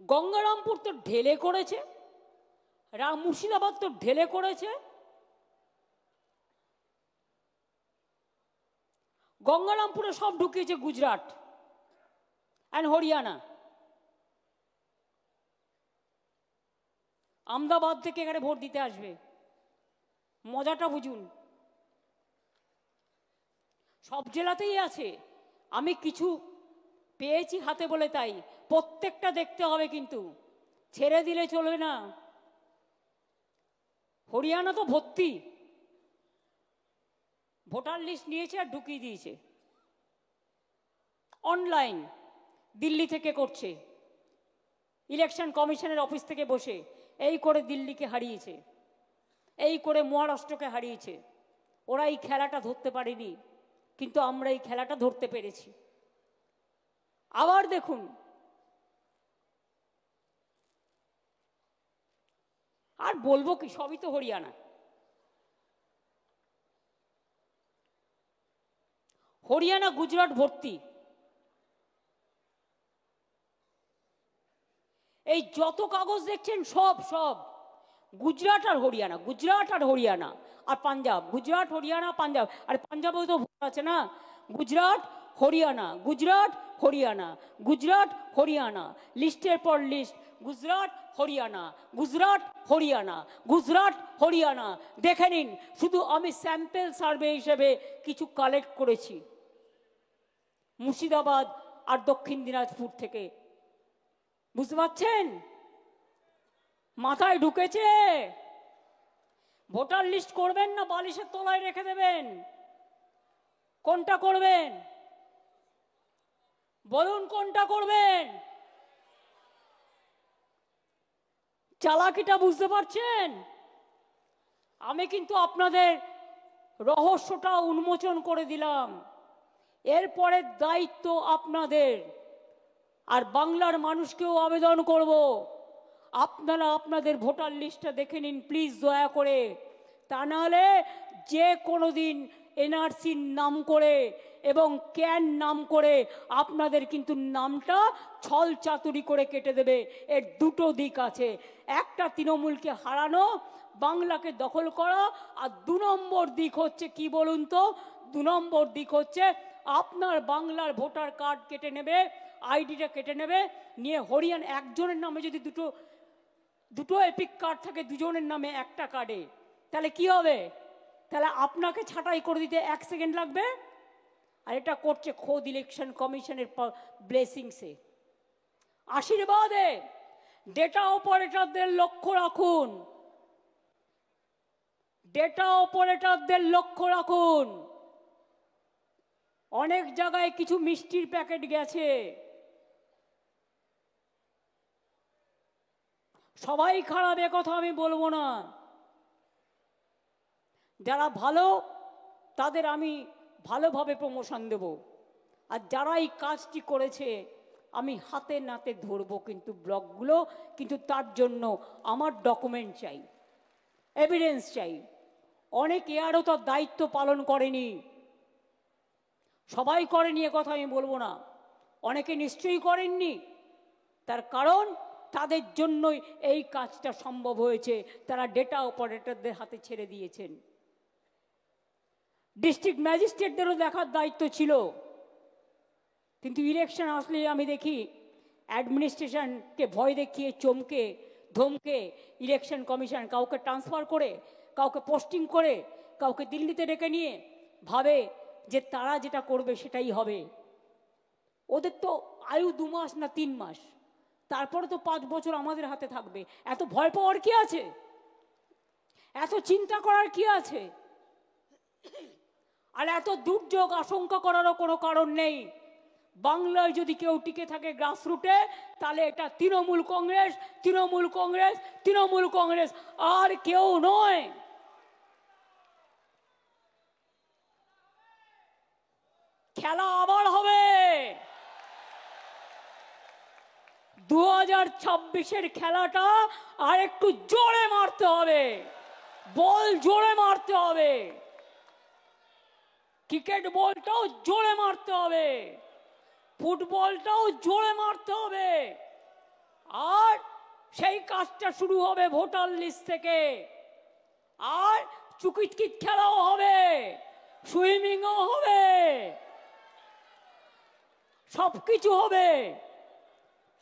[SPEAKER 1] গঙ্গারামপুর তো ঢেলে করেছে, মুর্শিদাবাদ তো ঢেলে করেছে। গঙ্গারামপুরে সব ঢুকিয়েছে গুজরাট অ্যান্ড হরিয়ানা। আমদাবাদ থেকে এখানে ভোট দিতে আসবে। মজাটা বুঝুন। সব জেলাতেই আছে। আমি কিছু পেয়েছি হাতে বলে তাই, প্রত্যেকটা দেখতে হবে, কিন্তু ছেড়ে দিলে চলবে না। হরিয়ানা তো ভর্তি, ভোটার লিস্ট নিয়েছে আর ঢুকিয়ে দিয়েছে অনলাইন, দিল্লি থেকে করছে, ইলেকশন কমিশনের অফিস থেকে বসে। এই করে দিল্লিকে হারিয়েছে, এই করে মহারাষ্ট্রকে হারিয়েছে। ওরা এই খেলাটা ধরতে পারেনি, কিন্তু আমরা এই খেলাটা ধরতে পেরেছি। আবার দেখুন, আর বলবো কি, সবই তো হরিয়ানা। হরিয়ানা গুজরাট ভর্তি। এই যত কাগজ দেখছেন সব সব গুজরাট আর হরিয়ানা, গুজরাট আর হরিয়ানা আর পাঞ্জাব, গুজরাট হরিয়ানা পাঞ্জাব। আর পাঞ্জাবেও তো ভোট আছে না। গুজরাট হরিয়ানা, গুজরাট হরিয়ানা, গুজরাট হরিয়ানা, লিস্টের পর লিস্ট, গুজরাট হরিয়ানা, গুজরাট হরিয়ানা, গুজরাট হরিয়ানা। দেখে নিন, শুধু আমি স্যাম্পল সার্ভে হিসেবে কিছু কালেক্ট করেছি মুর্শিদাবাদ আর দক্ষিণ দিনাজপুর থেকে। বুঝতে পারছেন? মাথায় ঢুকেছে? ভোটার লিস্ট করবেন না বালিশের তলায় রেখে দেবেন? কোনটা করবেন বলুন, কোনটা করবেন? চালাকিটা বুঝতে পারছেন? আমি কিন্তু আপনাদের রহস্যটা উন্মোচন করে দিলাম। এরপরে দায়িত্ব আপনাদের। আর বাংলার মানুষকেও আবেদন করব, আপনারা আপনাদের ভোটার লিস্টটা দেখে নিন প্লিজ, দয়া করে। তা নাহলে যে কোনো দিন এনআরসির নাম করে এবং ক্যান নাম করে আপনাদের কিন্তু নামটা ছল চাতুরি করে কেটে দেবে। এর দুটো দিক আছে, একটা তৃণমূলকে হারানো, বাংলাকে দখল করা, আর 2 নম্বর দিক হচ্ছে কি বলুন তো? 2 নম্বর দিক হচ্ছে আপনার বাংলার ভোটার কার্ড কেটে নেবে, আইডিটা কেটে নেবে, নিয়ে হরিয়ানা একজনের নামে যদি দুটো এপিক কার্ড থাকে, দুজনের নামে একটা কার্ডে, তাহলে কি হবে? তাহলে আপনাকে ছাঁটাই করে দিতে 1 সেকেন্ড লাগবে। আর এটা করছে খোদ ইলেকশন কমিশনের ব্লেসিংসে, আশীর্বাদে। ডেটা অপারেটরদের লক্ষ্য রাখুন, ডেটা অপারেটরদের লক্ষ্য রাখুন। অনেক জায়গায় কিছু মিষ্টির প্যাকেট গেছে, সবাই খারাপ এ কথা আমি বলবো না। যারা ভালো তাদের আমি ভালোভাবে প্রমোশন দেব, আর যারা এই কাজটি করেছে আমি হাতে নাতে ধরবো কিন্তু ব্লকগুলো। কিন্তু তার জন্য আমার ডকুমেন্ট চাই, এভিডেন্স চাই। অনেকে আরও তার দায়িত্ব পালন করেনি, সবাই করেনি এ কথা আমি বলবো না, অনেকে নিশ্চয়ই করেননি। তার কারণ তাদের জন্যই এই কাজটা সম্ভব হয়েছে, তারা ডেটা অপারেটরদের হাতে ছেড়ে দিয়েছেন। ডিস্ট্রিক্ট ম্যাজিস্ট্রেটদেরও দেখার দায়িত্ব ছিল, কিন্তু ইলেকশন আসলে আমি দেখি অ্যাডমিনিস্ট্রেশনকে ভয় দেখিয়ে, চমকে ধমকে ইলেকশন কমিশন কাউকে ট্রান্সফার করে, কাউকে পোস্টিং করে, কাউকে দিল্লিতে ডেকে নিয়ে ভাবে যে তারা যেটা করবে সেটাই হবে। ওদের তো আয়ু 2 মাস না 3 মাস, তারপরে তো 5 বছর আমাদের হাতে থাকবে। এত ভয় পাওয়ার কি আছে? এত চিন্তা করার কি আছে? আর এত দুর্যোগ আশঙ্কা করারও কোনো কারণ নেই। বাংলায় যদি কেউ টিকে থাকে গ্রাসরুটে, তাহলে এটা তৃণমূল কংগ্রেস, তৃণমূল কংগ্রেস, তৃণমূল কংগ্রেস, আর কেউ নয়। খেলা আবার হবে। 2026-এর খেলাটা আর একটু জোরে মারতে হবে, বল জোরে মারতে হবে, ক্রিকেট বলটাও জোরে মারতে হবে, ফুটবলটাও জোরে মারতে হবে। আর সেই কাজটা শুরু হবে ভোটার লিস্ট থেকে। আর চুকিটকিট খেলাও হবে, সুইমিংও হবে, সবকিছু হবে।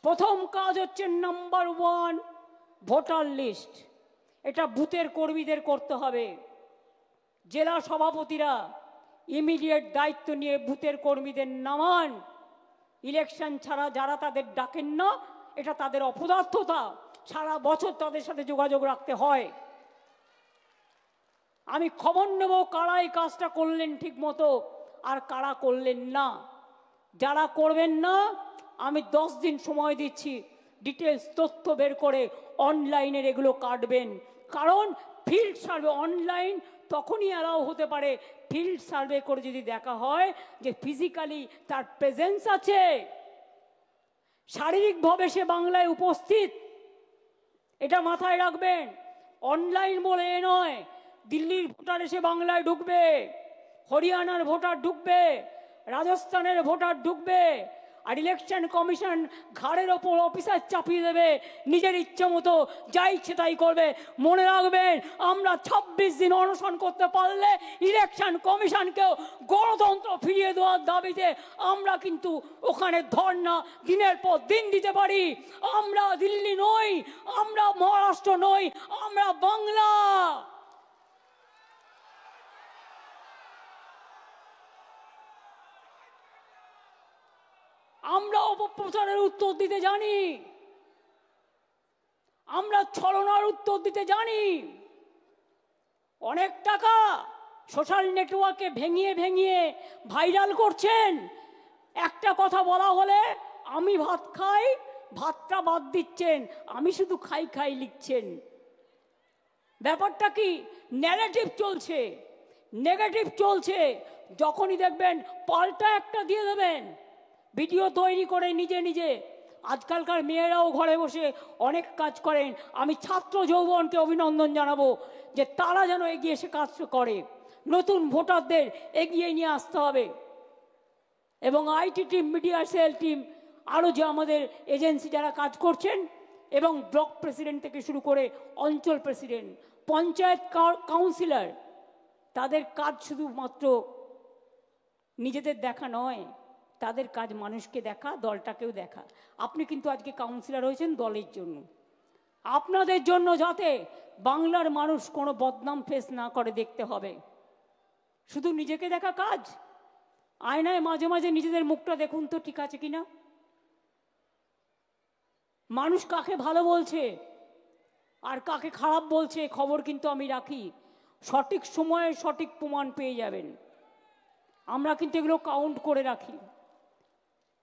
[SPEAKER 1] প্রথম কাজ হচ্ছে নাম্বার 1 ভোটার লিস্ট। এটা বুথের কর্মীদের করতে হবে। জেলা সভাপতিরা ইমিডিয়েট দায়িত্ব নিয়ে বুথের কর্মীদের নামান, ইলেকশন ছাড়া যারা তাদের ডাকেন না, এটা তাদের অপদার্থতা, সারা বছর তাদের সাথে যোগাযোগ রাখতে হয়। আমি খবর নেব কারা এই কাজটা করলেন ঠিক মতো আর কারা করলেন না। যারা করবেন না আমি 10 দিন সময় দিচ্ছি, ডিটেলস তথ্য বের করে অনলাইনের এগুলো কাটবেন। কারণ ফিল্ড সার্ভে অনলাইন তখনই অ্যালাউ হতে পারে ফিল্ড সার্ভে করে যদি দেখা হয় যে ফিজিক্যালি তার প্রেজেন্স আছে, শারীরিকভাবে সে বাংলায় উপস্থিত। এটা মাথায় রাখবেন। অনলাইন বলে এ নয় দিল্লির ভোটার এসে বাংলায় ঢুকবে, হরিয়ানার ভোটার ঢুকবে, রাজস্থানের ভোটার ঢুকবে, আর ইলেকশন কমিশন ঘাড়ের ওপর অফিসার চাপিয়ে দেবে, নিজের ইচ্ছে মতো যা ইচ্ছে তাই করবে। মনে রাখবেন, আমরা 26 দিন অনশন করতে পারলে ইলেকশন কমিশনকেও গণতন্ত্র ফিরিয়ে দেওয়ার দাবিতে আমরা কিন্তু ওখানে ধর্ণা দিনের পর দিন দিতে পারি। আমরা দিল্লি নই, আমরা মহারাষ্ট্র নই, আমরা বাংলা। আমরা অপপ্রচারের উত্তর দিতে জানি, আমরা ছলনার উত্তর দিতে জানি। অনেক টাকা সোশ্যাল নেটওয়ার্কে ভেঙিয়ে ভেঙিয়ে ভাইরাল করছেন। একটা কথা বলা হলে আমি ভাত খাই, ভাতটা বাদ দিচ্ছেন, আমি শুধু খাই খাই লিখছেন। ব্যাপারটা কি? ন্যারেটিভ চলছে, নেগেটিভ চলছে। যখনই দেখবেন পাল্টা একটা দিয়ে দেবেন, ভিডিও তৈরি করে নিজে নিজে। আজকালকার মেয়েরাও ঘরে বসে অনেক কাজ করেন। আমি ছাত্র যৌবনকে অভিনন্দন জানাবো যে তারা যেন এগিয়ে এসে কাজ করে। নতুন ভোটারদের এগিয়ে নিয়ে আসতে হবে। এবং IT team, media cell team, আরও যে আমাদের এজেন্সি যারা কাজ করছেন, এবং ব্লক প্রেসিডেন্ট থেকে শুরু করে অঞ্চল প্রেসিডেন্ট, পঞ্চায়েত কাউন্সিলর, তাদের কাজ শুধুমাত্র নিজেদের দেখা নয়, তাদের কাজ মানুষকে দেখা, দলটাকেও দেখা। আপনি কিন্তু আজকে কাউন্সিলর হয়েছেন দলের জন্য, আপনাদের জন্য, যাতে বাংলার মানুষ কোনো বদনাম ফেস না করে দেখতে হবে। শুধু নিজেকে দেখা কাজ? আয়নায় মাঝে মাঝে নিজেদের মুখটা দেখুন তো ঠিক আছে কিনা। মানুষ কাকে ভালো বলছে আর কাকে খারাপ বলছে খবর কিন্তু আমি রাখি। সঠিক সময়ে সঠিক প্রমাণ পেয়ে যাবেন। আমরা কিন্তু এগুলো কাউন্ট করে রাখি।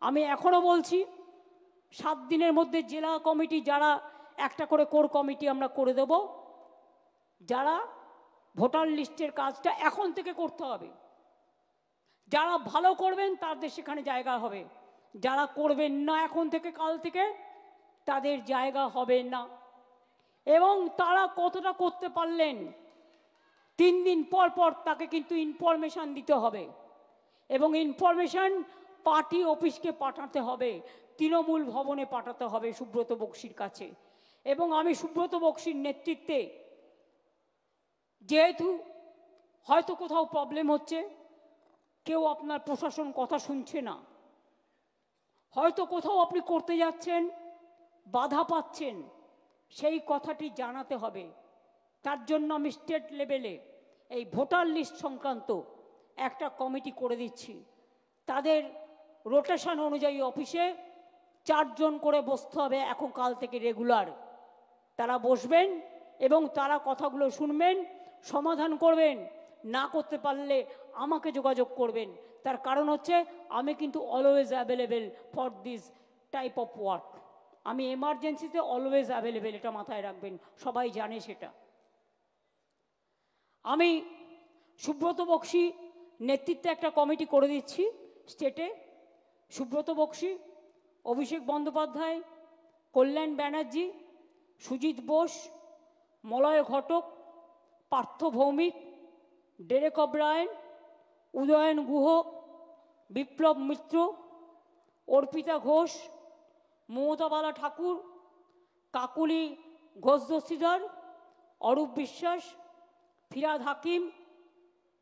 [SPEAKER 1] আমি এখনো বলছি, 7 দিনের মধ্যে জেলা কমিটি যারা একটা করে কোর কমিটি আমরা করে দেব, যারা ভোটার লিস্টের কাজটা এখন থেকে করতে হবে। যারা ভালো করবেন তাদের সেখানে জায়গা হবে, যারা করবেন না এখন থেকে কাল থেকে তাদের জায়গা হবে না। এবং তারা কতটা করতে পারলেন 3 দিন পর পর তাকে কিন্তু ইনফরমেশান দিতে হবে। এবং ইনফরমেশান পার্টি অফিসকে পাঠাতে হবে, তৃণমূল ভবনে পাঠাতে হবে সুব্রত বক্সির কাছে। এবং আমি সুব্রত বক্সির নেতৃত্বে, যেহেতু হয়তো কোথাও প্রবলেম হচ্ছে, কেউ আপনার প্রশাসন কথা শুনছে না, হয়তো কোথাও আপনি করতে যাচ্ছেন বাধা পাচ্ছেন, সেই কথাটি জানাতে হবে। তার জন্য আমি স্টেট লেভেলে এই ভোটার লিস্ট সংক্রান্ত একটা কমিটি করে দিচ্ছি। তাদের রোটেশন অনুযায়ী অফিসে 4 জন করে বসতে হবে এখন কাল থেকে রেগুলার। তারা বসবেন এবং তারা কথাগুলো শুনবেন, সমাধান করবেন। না করতে পারলে আমাকে যোগাযোগ করবেন। তার কারণ হচ্ছে আমি কিন্তু always available for this type of work. আমি এমার্জেন্সিতে অলওয়েজ অ্যাভেলেবেল, এটা মাথায় রাখবেন, সবাই জানে সেটা। আমি সুব্রত বক্সি নেতৃত্বে একটা কমিটি করে দিচ্ছি স্টেটে। সুব্রত বক্সি, অভিষেক বন্দ্যোপাধ্যায়, কল্যাণ ব্যানার্জি, সুজিত বোস, মলয় ঘটক, পার্থ ভৌমিক, ডেরেক অব্রায়েন, উদয়ন গুহ, বিপ্লব মিত্র, অর্পিতা ঘোষ, মমতাবালা ঠাকুর, কাকুলি ঘোষ দস্তিদার, অরূপ বিশ্বাস, ফিরাদ হাকিম,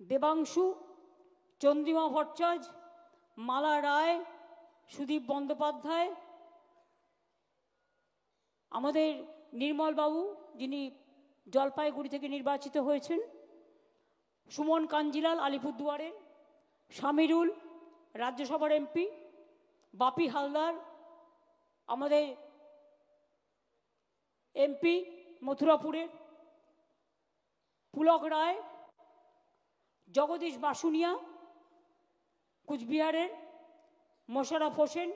[SPEAKER 1] দেবাংশু, চন্দ্রিমা ভট্টাচার্য, মালা রায়, সুদীপ বন্দ্যোপাধ্যায়, আমাদের নির্মলবাবু যিনি জলপাইগুড়ি থেকে নির্বাচিত হয়েছেন, সুমন কাঞ্জিলাল আলিপুরদুয়ারের, শামিরুল রাজ্যসভার এমপি, বাপি হালদার আমাদের এমপি মথুরাপুরের, পুলক রায়, জগদীশ বাসুনিয়া কুচবিহারের, মোশাররফ হোসেন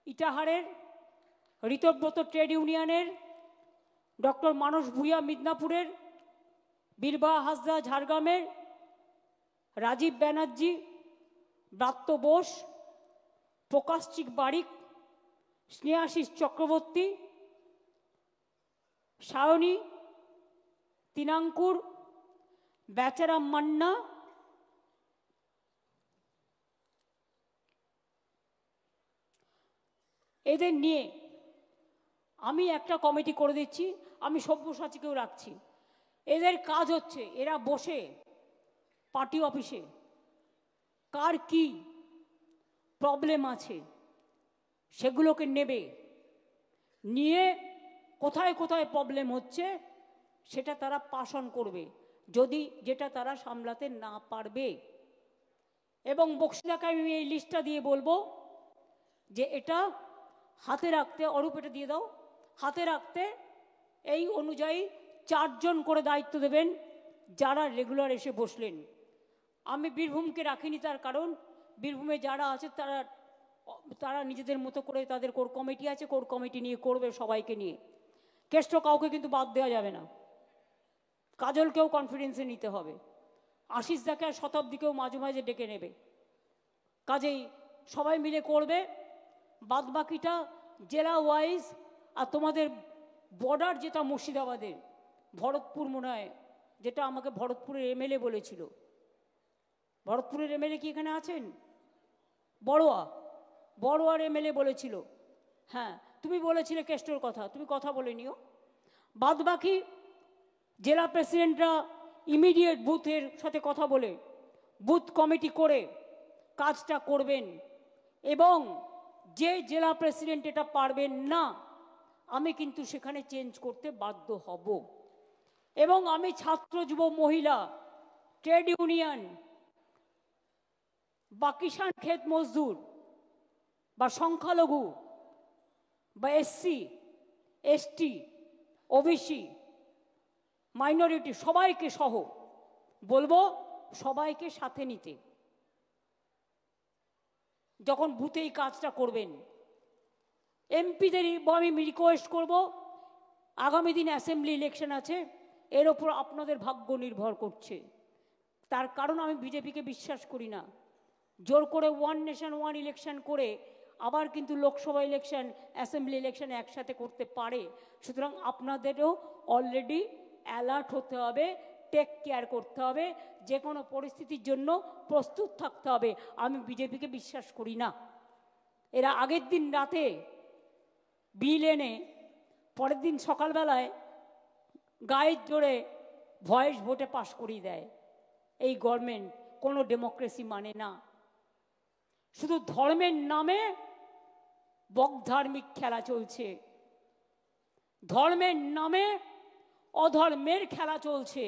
[SPEAKER 1] ইটাহারের, ঋতব্রত ট্রেড ইউনিয়নের, ডক্টর মানস ভূঁইয়া মিদনাপুরের, বীরবাহা হাসদা ঝাড়গ্রামের, রাজীব ব্যানার্জি, ব্রাত্য বোস, প্রকাশচিক বারিক, স্নেহাশিস চক্রবর্তী, সায়নী তিনাঙ্কুর, বেচারাম মান্না, এদের নিয়ে আমি একটা কমিটি করে দিচ্ছি। আমি সব্যসাচীকেও রাখছি। এদের কাজ হচ্ছে এরা বসে পার্টি অফিসে কার কি প্রবলেম আছে সেগুলোকে নেবে, নিয়ে কোথায় কোথায় প্রবলেম হচ্ছে সেটা তারা পাস অন করবে, যদি যেটা তারা সামলাতে না পারবে। এবং বক্সিদাকে আমি এই লিস্টটা দিয়ে বলবো যে এটা হাতে রাখতে, অরূপ এটা দিয়ে দাও, হাতে রাখতে এই অনুযায়ী 4 জন করে দায়িত্ব দেবেন যারা রেগুলার এসে বসলেন। আমি বীরভূমকে রাখিনি, তার কারণ বীরভূমে যারা আছে তারা তারা নিজেদের মতো করে তাদের কোর কমিটি আছে, কোর কমিটি নিয়ে করবে সবাইকে নিয়ে। কেষ্ট কাউকে কিন্তু বাদ দেওয়া যাবে না, কাজলকেও কনফিডেন্সে নিতে হবে, আশিস দাকে আর শতাব্দীকেও মাঝে মাঝে ডেকে নেবে। কাজেই সবাই মিলে করবে। বাদ বাকিটা জেলা ওয়াইজ, আর তোমাদের বর্ডার যেটা মুর্শিদাবাদের ভরতপুর মনে হয়, যেটা আমাকে ভরতপুরের এমএলএ বলেছিল। ভরতপুরের এমএলএ কি এখানে আছেন? বড়োয়ার এমএলএ বলেছিল। হ্যাঁ, তুমি বলেছিলে কেষ্টর কথা, তুমি কথা বলে নিও। বাদ বাকি জেলা প্রেসিডেন্টরা ইমিডিয়েট বুথের সাথে কথা বলে বুথ কমিটি করে কাজটা করবেন। এবং যে জেলা প্রেসিডেন্ট এটা পারবেন না, আমি কিন্তু সেখানে চেঞ্জ করতে বাধ্য হব। এবং আমি ছাত্র, যুব, মহিলা, ট্রেড ইউনিয়ন বা কিষাণ ক্ষেত মজদুর বা সংখ্যালঘু বা এসসি এসটি ওবিসি মাইনরিটি সবাইকে সহ বলবো সবাইকে সাথে নিতে যখন বুথে এই কাজটা করবেন। এমপিদের আমি রিকোয়েস্ট করব, আগামী দিন অ্যাসেম্বলি ইলেকশন আছে, এর ওপর আপনাদের ভাগ্য নির্ভর করছে। তার কারণ আমি বিজেপিকে বিশ্বাস করি না। জোর করে ওয়ান নেশন ওয়ান ইলেকশন করে আবার কিন্তু লোকসভা ইলেকশন, অ্যাসেম্বলি ইলেকশন একসাথে করতে পারে। সুতরাং আপনাদেরও অলরেডি অ্যালার্ট হতে হবে, টেক কেয়ার করতে হবে, যে কোনো পরিস্থিতির জন্য প্রস্তুত থাকতে হবে। আমি বিজেপিকে বিশ্বাস করি না। এরা আগের দিন রাতে বিল এনে পরের দিন সকালবেলায় গায়ের জোরে ভয়েস ভোটে পাশ করিয়ে দেয়। এই গভর্নমেন্ট কোনো ডেমোক্রেসি মানে না। শুধু ধর্মের নামে বকধার্মিক খেলা চলছে, ধর্মের নামে অধর্মের খেলা চলছে।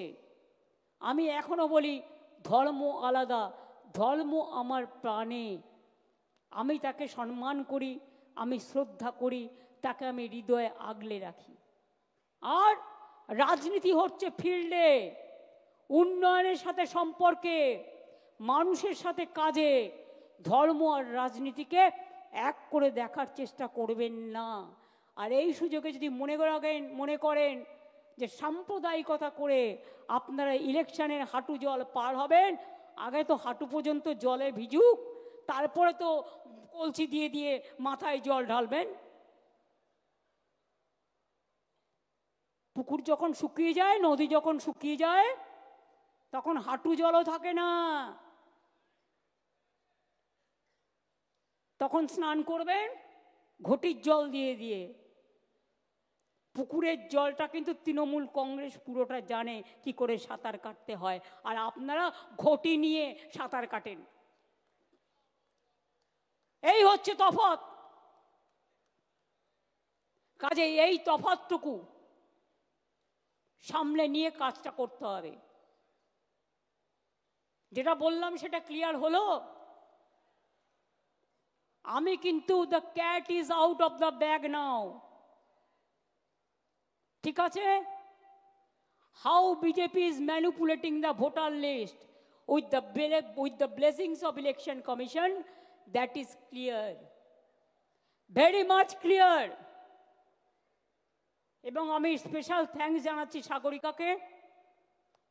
[SPEAKER 1] আমি এখনো বলি ধর্ম আলাদা, ধর্ম আমার প্রাণে। আমি তাকে সম্মান করি, আমি শ্রদ্ধা করি, তাকে আমি হৃদয়ে আগলে রাখি। আর রাজনীতি হচ্ছে ফিল্ডে, উন্নয়নের সাথে সম্পর্কে, মানুষের সাথে কাজে। ধর্ম আর রাজনীতিকে এক করে দেখার চেষ্টা করবেন না। আর এই সুযোগে যদি মনে করেন যে সাম্প্রদায়িকতা করে আপনারা ইলেকশনের হাঁটু জল পার হবেন, আগে তো হাঁটু পর্যন্ত জলে ভিজুক, তারপরে তো কলসি দিয়ে দিয়ে মাথায় জল ঢালবেন। পুকুর যখন শুকিয়ে যায়, নদী যখন শুকিয়ে যায়, তখন হাঁটু জলও থাকে না। তখন স্নান করবেন ঘটির জল দিয়ে দিয়ে। পুকুরের জলটা কিন্তু তৃণমূল কংগ্রেস পুরোটা জানে কি করে সাঁতার কাটতে হয়, আর আপনারা ঘটি নিয়ে সাঁতার কাটেন। এই হচ্ছে তফাৎ। কাজে এই তফাৎটুকু সামলে নিয়ে কাজটা করতে হবে। যেটা বললাম সেটা ক্লিয়ার হলো? আমি কিন্তু the cat is out of the bag now, ঠিক আছে? How BJP is manipulating the voter list with the blessings of election commission, that is clear, very much clear. এবং আমি স্পেশাল থ্যাঙ্কস জানাচ্ছি সাগরিকাকে,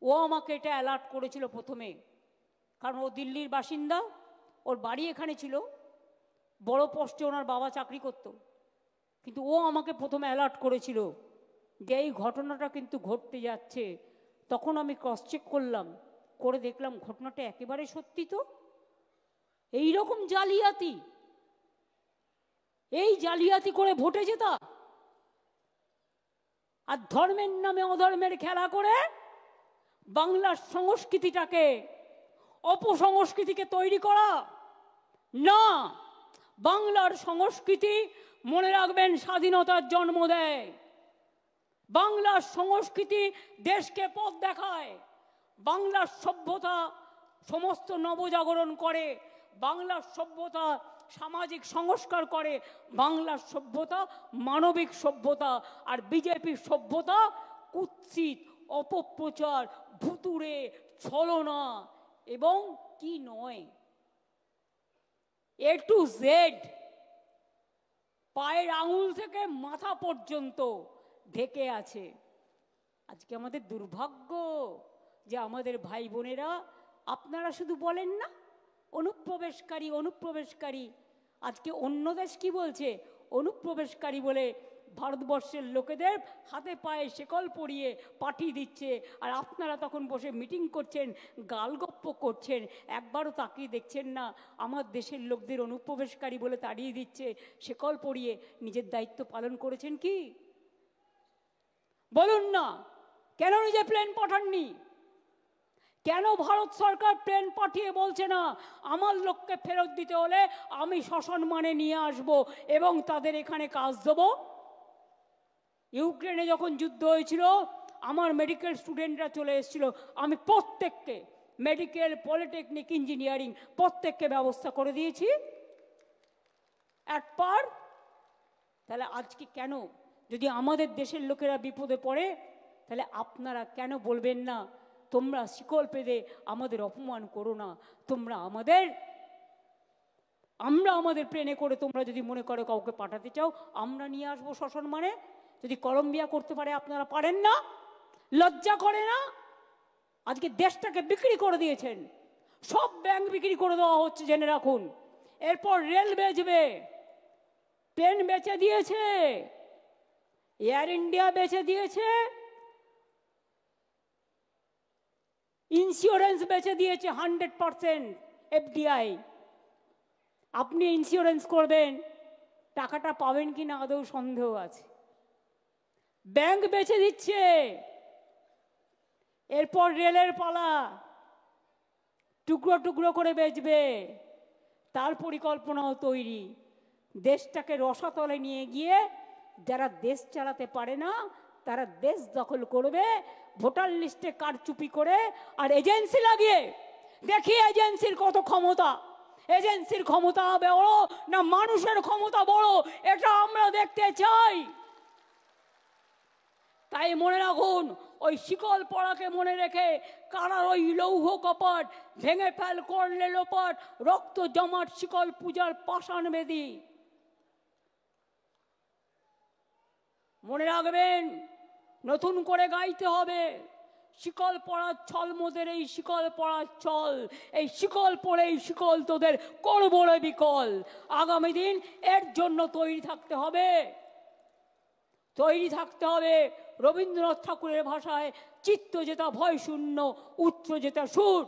[SPEAKER 1] ও আমাকে এটা অ্যালার্ট করেছিল প্রথমে, কারণ ও দিল্লির বাসিন্দা, ওর বাড়ি এখানে ছিল, বড় পোস্টে ওনার বাবা চাকরি করত, কিন্তু ও আমাকে প্রথমে অ্যালার্ট করেছিল যে এই ঘটনাটা কিন্তু ঘটতে যাচ্ছে। তখন আমি ক্রস চেক করলাম, করে দেখলাম ঘটনাটা একেবারে সত্যি। তো এই রকম জালিয়াতি, এই জালিয়াতি করে ভোটে জেতা, আর ধর্মের নামে অধর্মের খেলা করে বাংলার সংস্কৃতিটাকে, অপসংস্কৃতিকে তৈরি করা না। বাংলার সংস্কৃতি, মনে রাখবেন, স্বাধীনতার জন্ম দেয়। বাংলার সংস্কৃতি দেশকে পথ দেখায়। বাংলার সভ্যতা সমস্ত নবজাগরণ করে। বাংলার সভ্যতা সামাজিক সংস্কার করে। বাংলার সভ্যতা মানবিক সভ্যতা। আর বিজেপির সভ্যতা কুৎসিত, অপপ্রচার, ভুতুড়ে, ছলনা এবং কি নয়, এ টু জেড, পায়ের আঙুল থেকে মাথা পর্যন্ত ঢেকে আছে। আজকে আমাদের দুর্ভাগ্য যে আমাদের ভাই বোনেরা, আপনারা শুধু বলেন না অনুপ্রবেশকারী অনুপ্রবেশকারী, আজকে অন্য দেশ কি বলছে? অনুপ্রবেশকারী বলে ভারতবর্ষের লোকেদের হাতে পায়ে শেকল পরিয়ে পাঠিয়ে দিচ্ছে। আর আপনারা তখন বসে মিটিং করছেন, গালগপ্প করছেন, একবারও তাকিয়ে দেখছেন না আমার দেশের লোকদের অনুপ্রবেশকারী বলে তাড়িয়ে দিচ্ছে, শেকল পরিয়ে। নিজের দায়িত্ব পালন করেছেন কি? বলুন না, কেন নিজে প্লেন পাঠাননি? কেন ভারত সরকার প্লেন পাঠিয়ে বলছে না আমার লোককে ফেরত দিতে হলে আমি সসম্মানে নিয়ে আসব এবং তাদের এখানে কাজ দেব? ইউক্রেনে যখন যুদ্ধ হয়েছিল, আমার মেডিকেল স্টুডেন্টরা চলে এসেছিল, আমি প্রত্যেককে, মেডিকেল, পলিটেকনিক, ইঞ্জিনিয়ারিং, প্রত্যেককে ব্যবস্থা করে দিয়েছি একবার। তাহলে আজকে কেন, যদি আমাদের দেশের লোকেরা বিপদে পড়ে, তাহলে আপনারা কেন বলবেন না তোমরা শিকল পেদে আমাদের অপমান করো না, তোমরা আমরা আমাদের প্লেনে করে তোমরা যদি মনে করো কাউকে পাঠাতে চাও, আমরা নিয়ে আসবো সসম্মানে। যদি কলম্বিয়া করতে পারে, আপনারা পারেন না? লজ্জা করে না? আজকে দেশটাকে বিক্রি করে দিয়েছেন, সব ব্যাংক বিক্রি করে দেওয়া হচ্ছে, জেনে রাখুন। এরপর রেল বেচবে, প্লেন বেচে দিয়েছে, এয়ার ইন্ডিয়া বেচে দিয়েছে, ইন্স্যুরেন্স বেচে দিয়েছে 100% এফডিআই। আপনি ইন্স্যুরেন্স করবেন, টাকাটা পাবেন কি না আদৌ সন্দেহ আছে। ব্যাংক বেচে দিচ্ছে। এরপর রেলের পালা, টুকরো টুকরো করে বেচবে, তার পরিকল্পনাও তৈরি। দেশটাকে রসাতলে নিয়ে গিয়ে যারা দেশ চালাতে পারে না তারা দেশ দখল করবে, ভোটার লিস্টে কারচুপি করে আর এজেন্সি লাগিয়ে। দেখি এজেন্সির কত ক্ষমতা, এজেন্সির ক্ষমতা বড় না মানুষের ক্ষমতা বড়, এটা আমরা দেখতে চাই। তাই মনে রাখুন, ওই শিকল পড়াকে মনে রেখে কারার ওই লৌহ কপাট ভেঙে ফেল করলে লোপাট, রক্ত জমাট শিকল পূজার পাষাণ বেদি। মনে রাখবেন, নতুন করে গাইতে হবে, শিকল পড়ার ছল মোদের, এই শিকল পড়ার ছল, এই শিকল পড়ে এই শিকল তোদের করবো রে বিকল। আগামী দিন এর জন্য তৈরি থাকতে হবে, তৈরি থাকতে হবে। রবীন্দ্রনাথ ঠাকুরের ভাষায় চিত্ত যেটা ভয় শূন্য, উচ্চ যেটা সুর।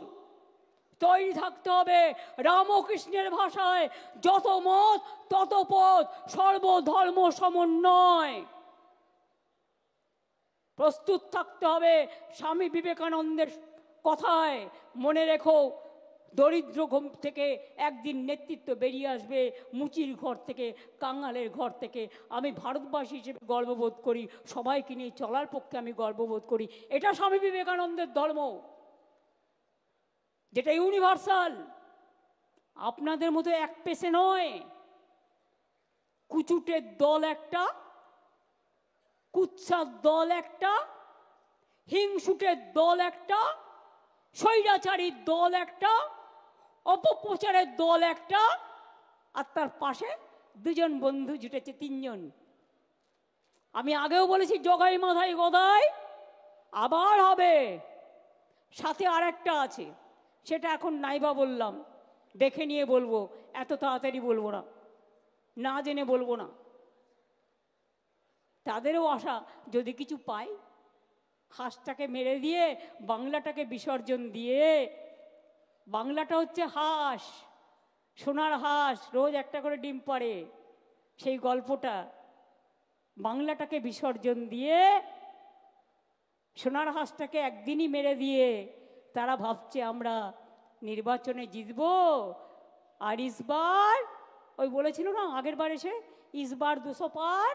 [SPEAKER 1] তৈরি থাকতে হবে রামকৃষ্ণের ভাষায় যত মত তত পথ, সর্বধর্ম সমন্বয়। প্রস্তুত থাকতে হবে স্বামী বিবেকানন্দের কথায়, মনে রেখো দরিদ্র ঘুম থেকে একদিন নেতৃত্ব বেরিয়ে আসবে, মুচির ঘর থেকে, কাঙালের ঘর থেকে। আমি ভারতবাসী হিসেবে গর্ববোধ করি, সবাইকে নিয়ে চলার পক্ষে আমি গর্ববোধ করি। এটা স্বামী বিবেকানন্দের ধর্ম, যেটা ইউনিভার্সাল, আপনাদের মতো এক পেশে নয়। কুচুটের দল একটা, কুৎসার দল একটা, হিংসুটের দল একটা, স্বৈরাচারীর দল একটা, অপপ্রচারের দল একটা, আর তার পাশে দুজন বন্ধু জুটেছে, তিনজন। আমি আগেও বলেছি জগাই মাথায় গদাই, আবার হবে। সাথে আর একটা আছে, সেটা এখন নাইবা বললাম, দেখে নিয়ে বলবো, এত তাড়াতাড়ি বলবো না, না জেনে বলবো না। তাদেরও আশা যদি কিছু পাই, হাঁসটাকে মেরে দিয়ে বাংলাটাকে বিসর্জন দিয়ে, বাংলাটা হচ্ছে হাঁস, সোনার হাঁস, রোজ একটা করে ডিম পাড়ে, সেই গল্পটা, বাংলাটাকে বিসর্জন দিয়ে সোনার হাঁসটাকে একদিনই মেরে দিয়ে তারা ভাবছে আমরা নির্বাচনে জিতব। আর ইসবার ওই বলেছিল না আগের বার এসে, ইসবার 200 পার,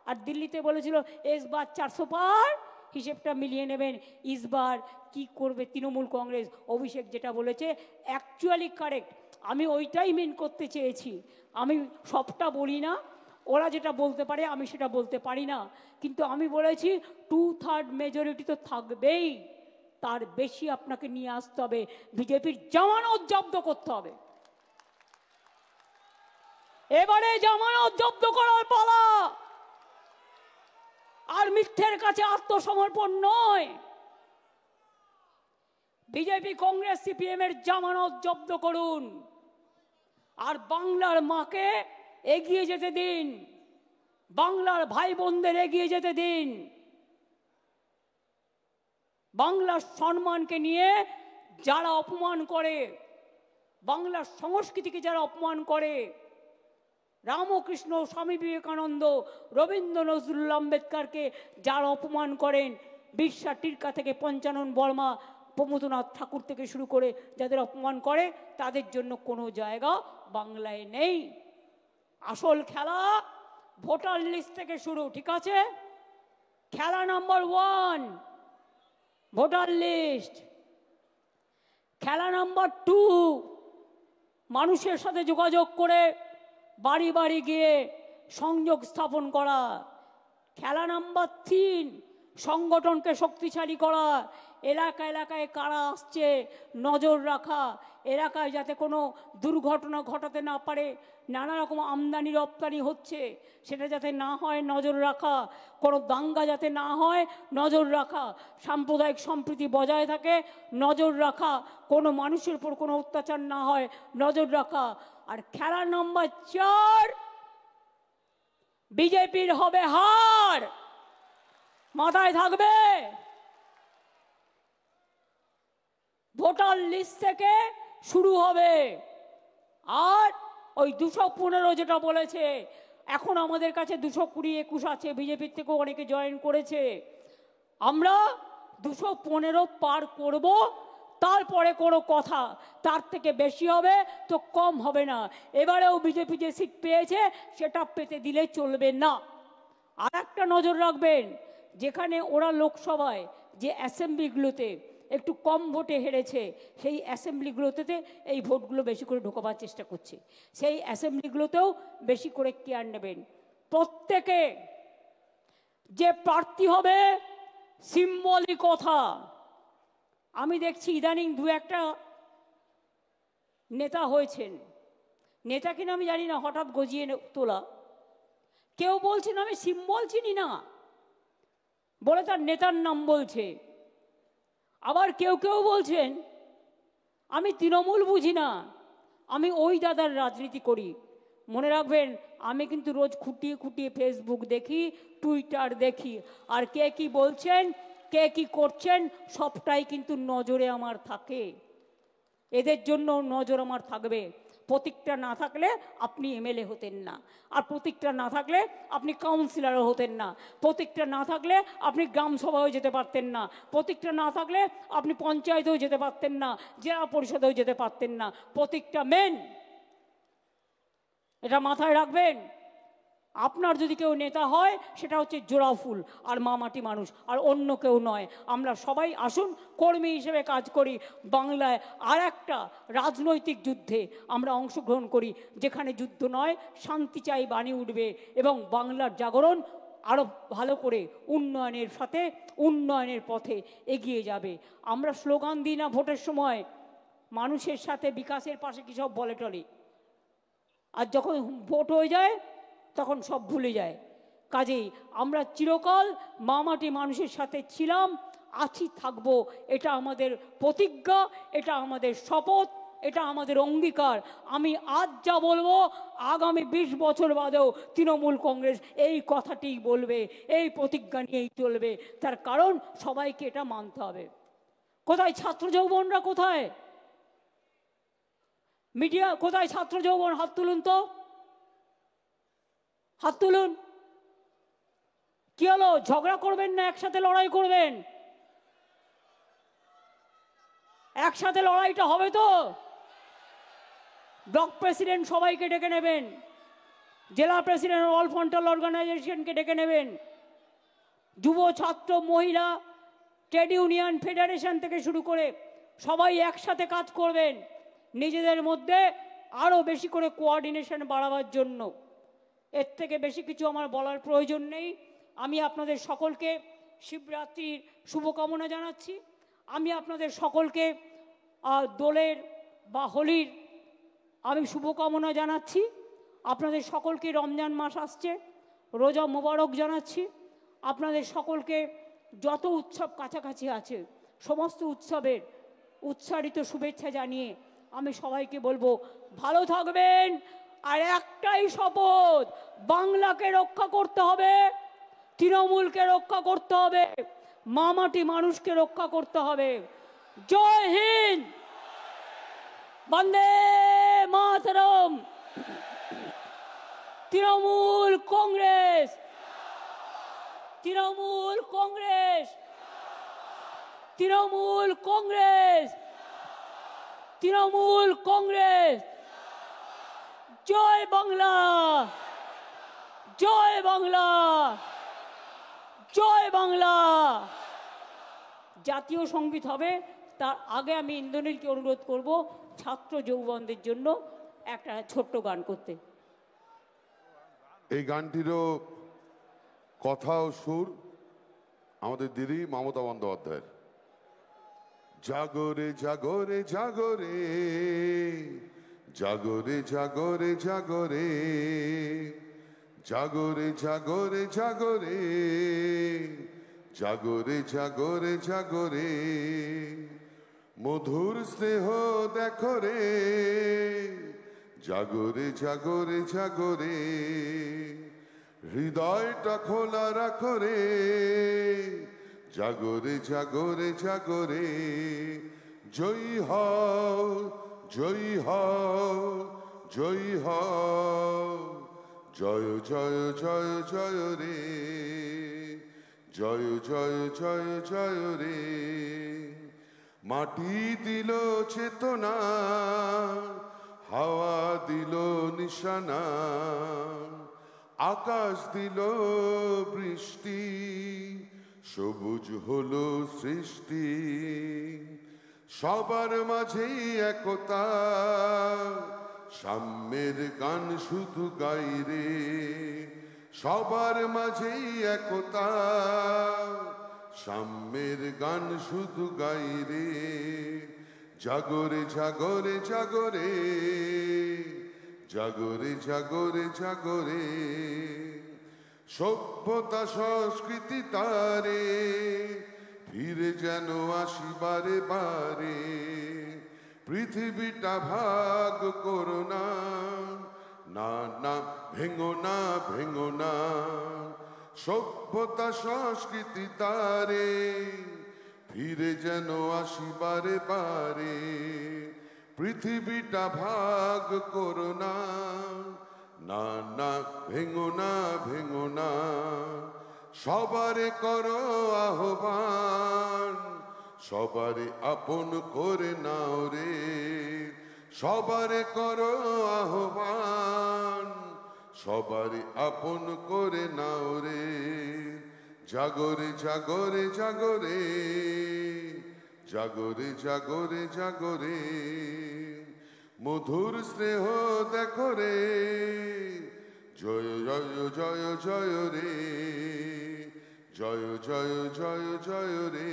[SPEAKER 1] আর দিল্লিতে বলেছিল এসবার 400 পার, হিসেবটা মিলিয়ে নেবেন। ইসবার কি করবে তৃণমূল কংগ্রেস, অভিষেক যেটা বলেছে অ্যাকচুয়ালি কারেক্ট, আমি ওইটাই মেন করতে চেয়েছি। আমি সবটা বলি না, ওরা যেটা বলতে পারে আমি সেটা বলতে পারি না, কিন্তু আমি বলেছি 2/3 মেজরিটি তো থাকবেই, তার বেশি আপনাকে নিয়ে আসতে হবে, বিজেপির জামানত জব্দ করতে হবে। এবারে জামানত জব্দ করার পালা, আর মিথ্যের কাছে আত্মসমর্পণ নয়। বিজেপি কংগ্রেস সিপিএম এর জামানত জব্দ করুন, আর বাংলার মাকে এগিয়ে যেতে দিন, বাংলার ভাই বোনদের এগিয়ে যেতে দিন। বাংলার সম্মানকে নিয়ে যারা অপমান করে, বাংলার সংস্কৃতিকে যারা অপমান করে, রামকৃষ্ণ, স্বামী বিবেকানন্দ, রবীন্দ্র নজরুল আম্বেদকরকে যারা অপমান করেন, বিরসা টিরকা থেকে পঞ্চানন বর্মা, প্রমথনাথ ঠাকুর থেকে শুরু করে যাদের অপমান করে, তাদের জন্য কোনো জায়গা বাংলায় নেই। আসল খেলা ভোটার লিস্ট থেকে শুরু, ঠিক আছে? খেলা নাম্বার 1 ভোটার লিস্ট। খেলা নাম্বার 2 মানুষের সাথে যোগাযোগ করে বাড়ি বাড়ি গিয়ে সংযোগ স্থাপন করা। খেলা নাম্বার 3 সংগঠনকে শক্তিশালী করা, এলাকা এলাকায় কারা আসছে নজর রাখা, এলাকায় যাতে কোনো দুর্ঘটনা ঘটাতে না পারে, নানা রকম আমদানি রপ্তানি হচ্ছে সেটা যাতে না হয় নজর রাখা, কোনো দাঙ্গা যাতে না হয় নজর রাখা, সাম্প্রদায়িক সম্প্রীতি বজায় থাকে নজর রাখা, কোনো মানুষের উপর কোনো অত্যাচার না হয় নজর রাখা। আর খেলা নাম্বার 4 বিজেপির হবে হার, মাথায় থাকবে। ভোটার লিস্ট থেকে শুরু হবে। আর ওই 215 যেটা বলেছে, এখন আমাদের কাছে 220-21 আছে, বিজেপির থেকেও অনেকে জয়েন করেছে। আমরা 215 পার করব, তারপরে কোনো কথা, তার থেকে বেশি হবে তো কম হবে না। এবারেও বিজেপি যে সিট পেয়েছে সেটা পেতে দিলে চলবে না। আর একটা নজর রাখবেন, যেখানে ওরা লোকসভায় যে অ্যাসেম্বলিগুলোতে একটু কম ভোটে হেরেছে, সেই অ্যাসেম্বলিগুলোতে এই ভোটগুলো বেশি করে ঢোকাবার চেষ্টা করছে, সেই অ্যাসেম্বলিগুলোতেও বেশি করে কেয়ার নেবেন। প্রত্যেকে যে প্রার্থী হবে সিম্বলিক কথা। আমি দেখছি ইদানিং 2-1টা নেতা হয়েছেন, নেতা কিনা আমি জানি না, হঠাৎ গজিয়ে তোলা। কেউ বলছেন আমি সিম্বল চিনি না বলে তার নেতার নাম বলছে, আবার কেউ কেউ বলছেন আমি তৃণমূল বুঝি না, আমি ওই দাদার রাজনীতি করি। মনে রাখবেন, আমি কিন্তু রোজ খুঁটিয়ে খুঁটিয়ে ফেসবুক দেখি, টুইটার দেখি, আর কে কি বলছেন, কে কি করছেন, সবটাই কিন্তু নজরে আমার থাকে। এদের জন্য নজর আমার থাকবে। প্রতীকটা না থাকলে আপনি এমএলএ হতেন না, আর প্রতীকটা না থাকলে আপনি কাউন্সিলরও হতেন না, প্রতীকটা না থাকলে আপনি গ্রাম সভায়ও যেতে পারতেন না, প্রতীকটা না থাকলে আপনি পঞ্চায়েতেও যেতে পারতেন না, জেলা পরিষদেও যেতে পারতেন না। প্রতীকটা মেন, এটা মাথায় রাখবেন। আপনার যদি কেউ নেতা হয় সেটা হচ্ছে জোড়াফুল আর মামাটি মানুষ, আর অন্য কেউ নয়। আমরা সবাই আসুন কর্মী হিসেবে কাজ করি, বাংলায় আর একটা রাজনৈতিক যুদ্ধে আমরা অংশগ্রহণ করি, যেখানে যুদ্ধ নয় শান্তি চাই বাণী উঠবে এবং বাংলার জাগরণ আরও ভালো করে উন্নয়নের সাথে উন্নয়নের পথে এগিয়ে যাবে। আমরা স্লোগান দিই না ভোটের সময়, মানুষের সাথে বিকাশের পাশে কী সব বলে টলে, আর যখন ভোট হয়ে যায় তখন সব ভুলে যায়। কাজেই আমরা চিরকাল মামাটি মানুষের সাথে ছিলাম, আছি, থাকবো। এটা আমাদের প্রতিজ্ঞা, এটা আমাদের শপথ, এটা আমাদের অঙ্গীকার। আমি আজ যা বলবো আগামী 20 বছর বাদেও তৃণমূল কংগ্রেস এই কথাটিই বলবে, এই প্রতিজ্ঞা নিয়েই চলবে। তার কারণ সবাইকে এটা মানতে হবে। কোথায় ছাত্র যৌবনরা? কোথায় মিডিয়া? কোথায় ছাত্র যৌবন? হাত তুলুন তো, হাত তুলুন। কি হলো, ঝগড়া করবেন না একসাথে লড়াই করবেন? একসাথে লড়াইটা হবে তো? ব্লক প্রেসিডেন্ট সবাইকে ডেকে নেবেন, জেলা প্রেসিডেন্ট অল ফ্রন্টাল অর্গানাইজেশনকে ডেকে নেবেন, যুব ছাত্র মহিলা ট্রেড ইউনিয়ন ফেডারেশন থেকে শুরু করে সবাই একসাথে কাজ করবেন নিজেদের মধ্যে আরও বেশি করে কোঅর্ডিনেশন বাড়াবার জন্য। এর থেকে বেশি কিছু আমার বলার প্রয়োজন নেই। আমি আপনাদের সকলকে শিবরাত্রির শুভকামনা জানাচ্ছি। আমি আপনাদের সকলকে দোলের বা হোলির আমি শুভকামনা জানাচ্ছি। আপনাদের সকলকে রমজান মাস আসছে, রোজা মোবারক জানাচ্ছি। আপনাদের সকলকে যত উৎসব কাছাকাছি আছে সমস্ত উৎসবের উৎসারিত শুভেচ্ছা জানিয়ে আমি সবাইকে বলবো ভালো থাকবেন। আর একটাই শপথ, বাংলাকে রক্ষা করতে হবে, তৃণমূলকে রক্ষা করতে হবে, মামাটি মানুষকে রক্ষা করতে হবে। জয় হিন্দ, বন্দে মাতরম। তৃণমূল কংগ্রেস, তৃণমূল কংগ্রেস, তৃণমূল কংগ্রেস, তৃণমূল কংগ্রেস। জয় বাংলা, জয় বাংলা, জয় বাংলা। জাতীয় সঙ্গীত হবে, তার আগে আমি ইন্দ্রনীলকে অনুরোধ করব ছাত্র যৌবনদের জন্য একটা ছোট্ট গান করতে।
[SPEAKER 2] এই গানটিরও কথা ও সুর আমাদের দিদি মমতা বন্দ্যোপাধ্যায়ের। জাগরে জাগরে জাগরে, জাগরে জাগরে জাগরে, জাগরে জাগরে জাগরে, জাগরে জাগরে জাগরে, মধুর স্নেহ দেখো রে, জাগরে জাগরে জাগরে, হৃদয়টা খোলা রাখো রে, জাগরে জাগরে জাগরে। জয়ী হও, জয়ী হও, জয়ী হও, জয় জয় জয় জয় রে, জয় জয় জয় জয় রে। মাটি দিল চেতনা, হাওয়া দিল নিশানা, আকাশ দিল বৃষ্টি, সবুজ হলো সৃষ্টি। সবার মাঝেই একতা, সাম্যের গান শুধু গাই রে। সবার মাঝেই একতা, সাম্যের গান শুধু গাই রে। জাগরে জাগরে জাগরে, জাগরে জাগরে জাগরে, সভ্যতা সংস্কৃতি তারে ফিরে যেন আসি বারে বারে। পৃথিবীটা ভাগ করো না, না না ভেঙো না, ভেঙো না। সভ্যতা সংস্কৃতি তারে ফিরে যেন আসি বারে বারে। পৃথিবীটা ভাগ করো না, না না ভেঙো না, ভেঙো না। সবারে করো আহ্বান, সবারে আপন করে নাও রে। সবারে করো আহ্বান, সবারই আপন করে নাও রে। জাগরে জাগরে জাগরে, জাগরে জাগরে জাগরে, মধুর স্নেহ দেখো রে। জয় জয় জয় জয় রে, জয় জয় জয় জয় রে,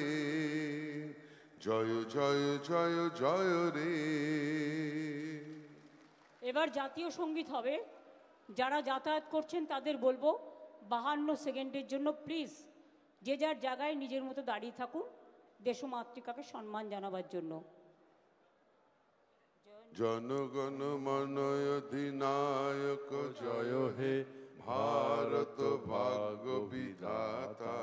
[SPEAKER 2] জয় জয় জয় জয় রে।
[SPEAKER 1] এবার জাতীয় সঙ্গীত হবে। যারা যাতায়াত করছেন তাদের বলবো 52 সেকেন্ডের জন্য প্লিজ যে যার জায়গায় নিজের মতো দাঁড়িয়ে থাকুন দেশমাতৃকাকে সম্মান জানাবার জন্য।
[SPEAKER 2] জনগণ মন অধিনায়ক জয় হে ভারত ভাগ্য বিধাতা।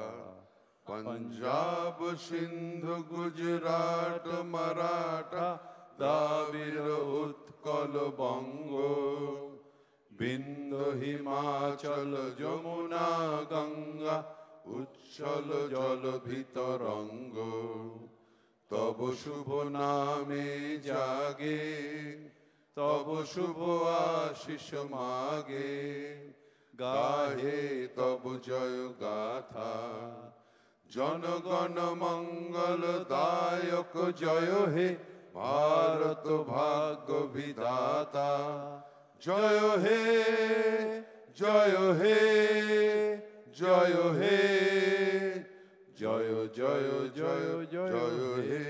[SPEAKER 2] পঞ্জাব সিন্ধু গুজরাট মারাঠা দ্রাবিড় উৎকল বঙ্গ, বিন্ধ্য হিমাচল যমুনা গঙ্গা উচ্ছল জল ভিতরঙ্গ। তব শুভ নামে জাগে, তব শুভ আশিস মাগে, গাহে তব জয় গাথা। জনগণ মঙ্গল দায়ক জয় হে ভারত ভাগ্য বিধাতা। জয় হে জয় হে জয় হে, জয় জয় জয় জয় হে।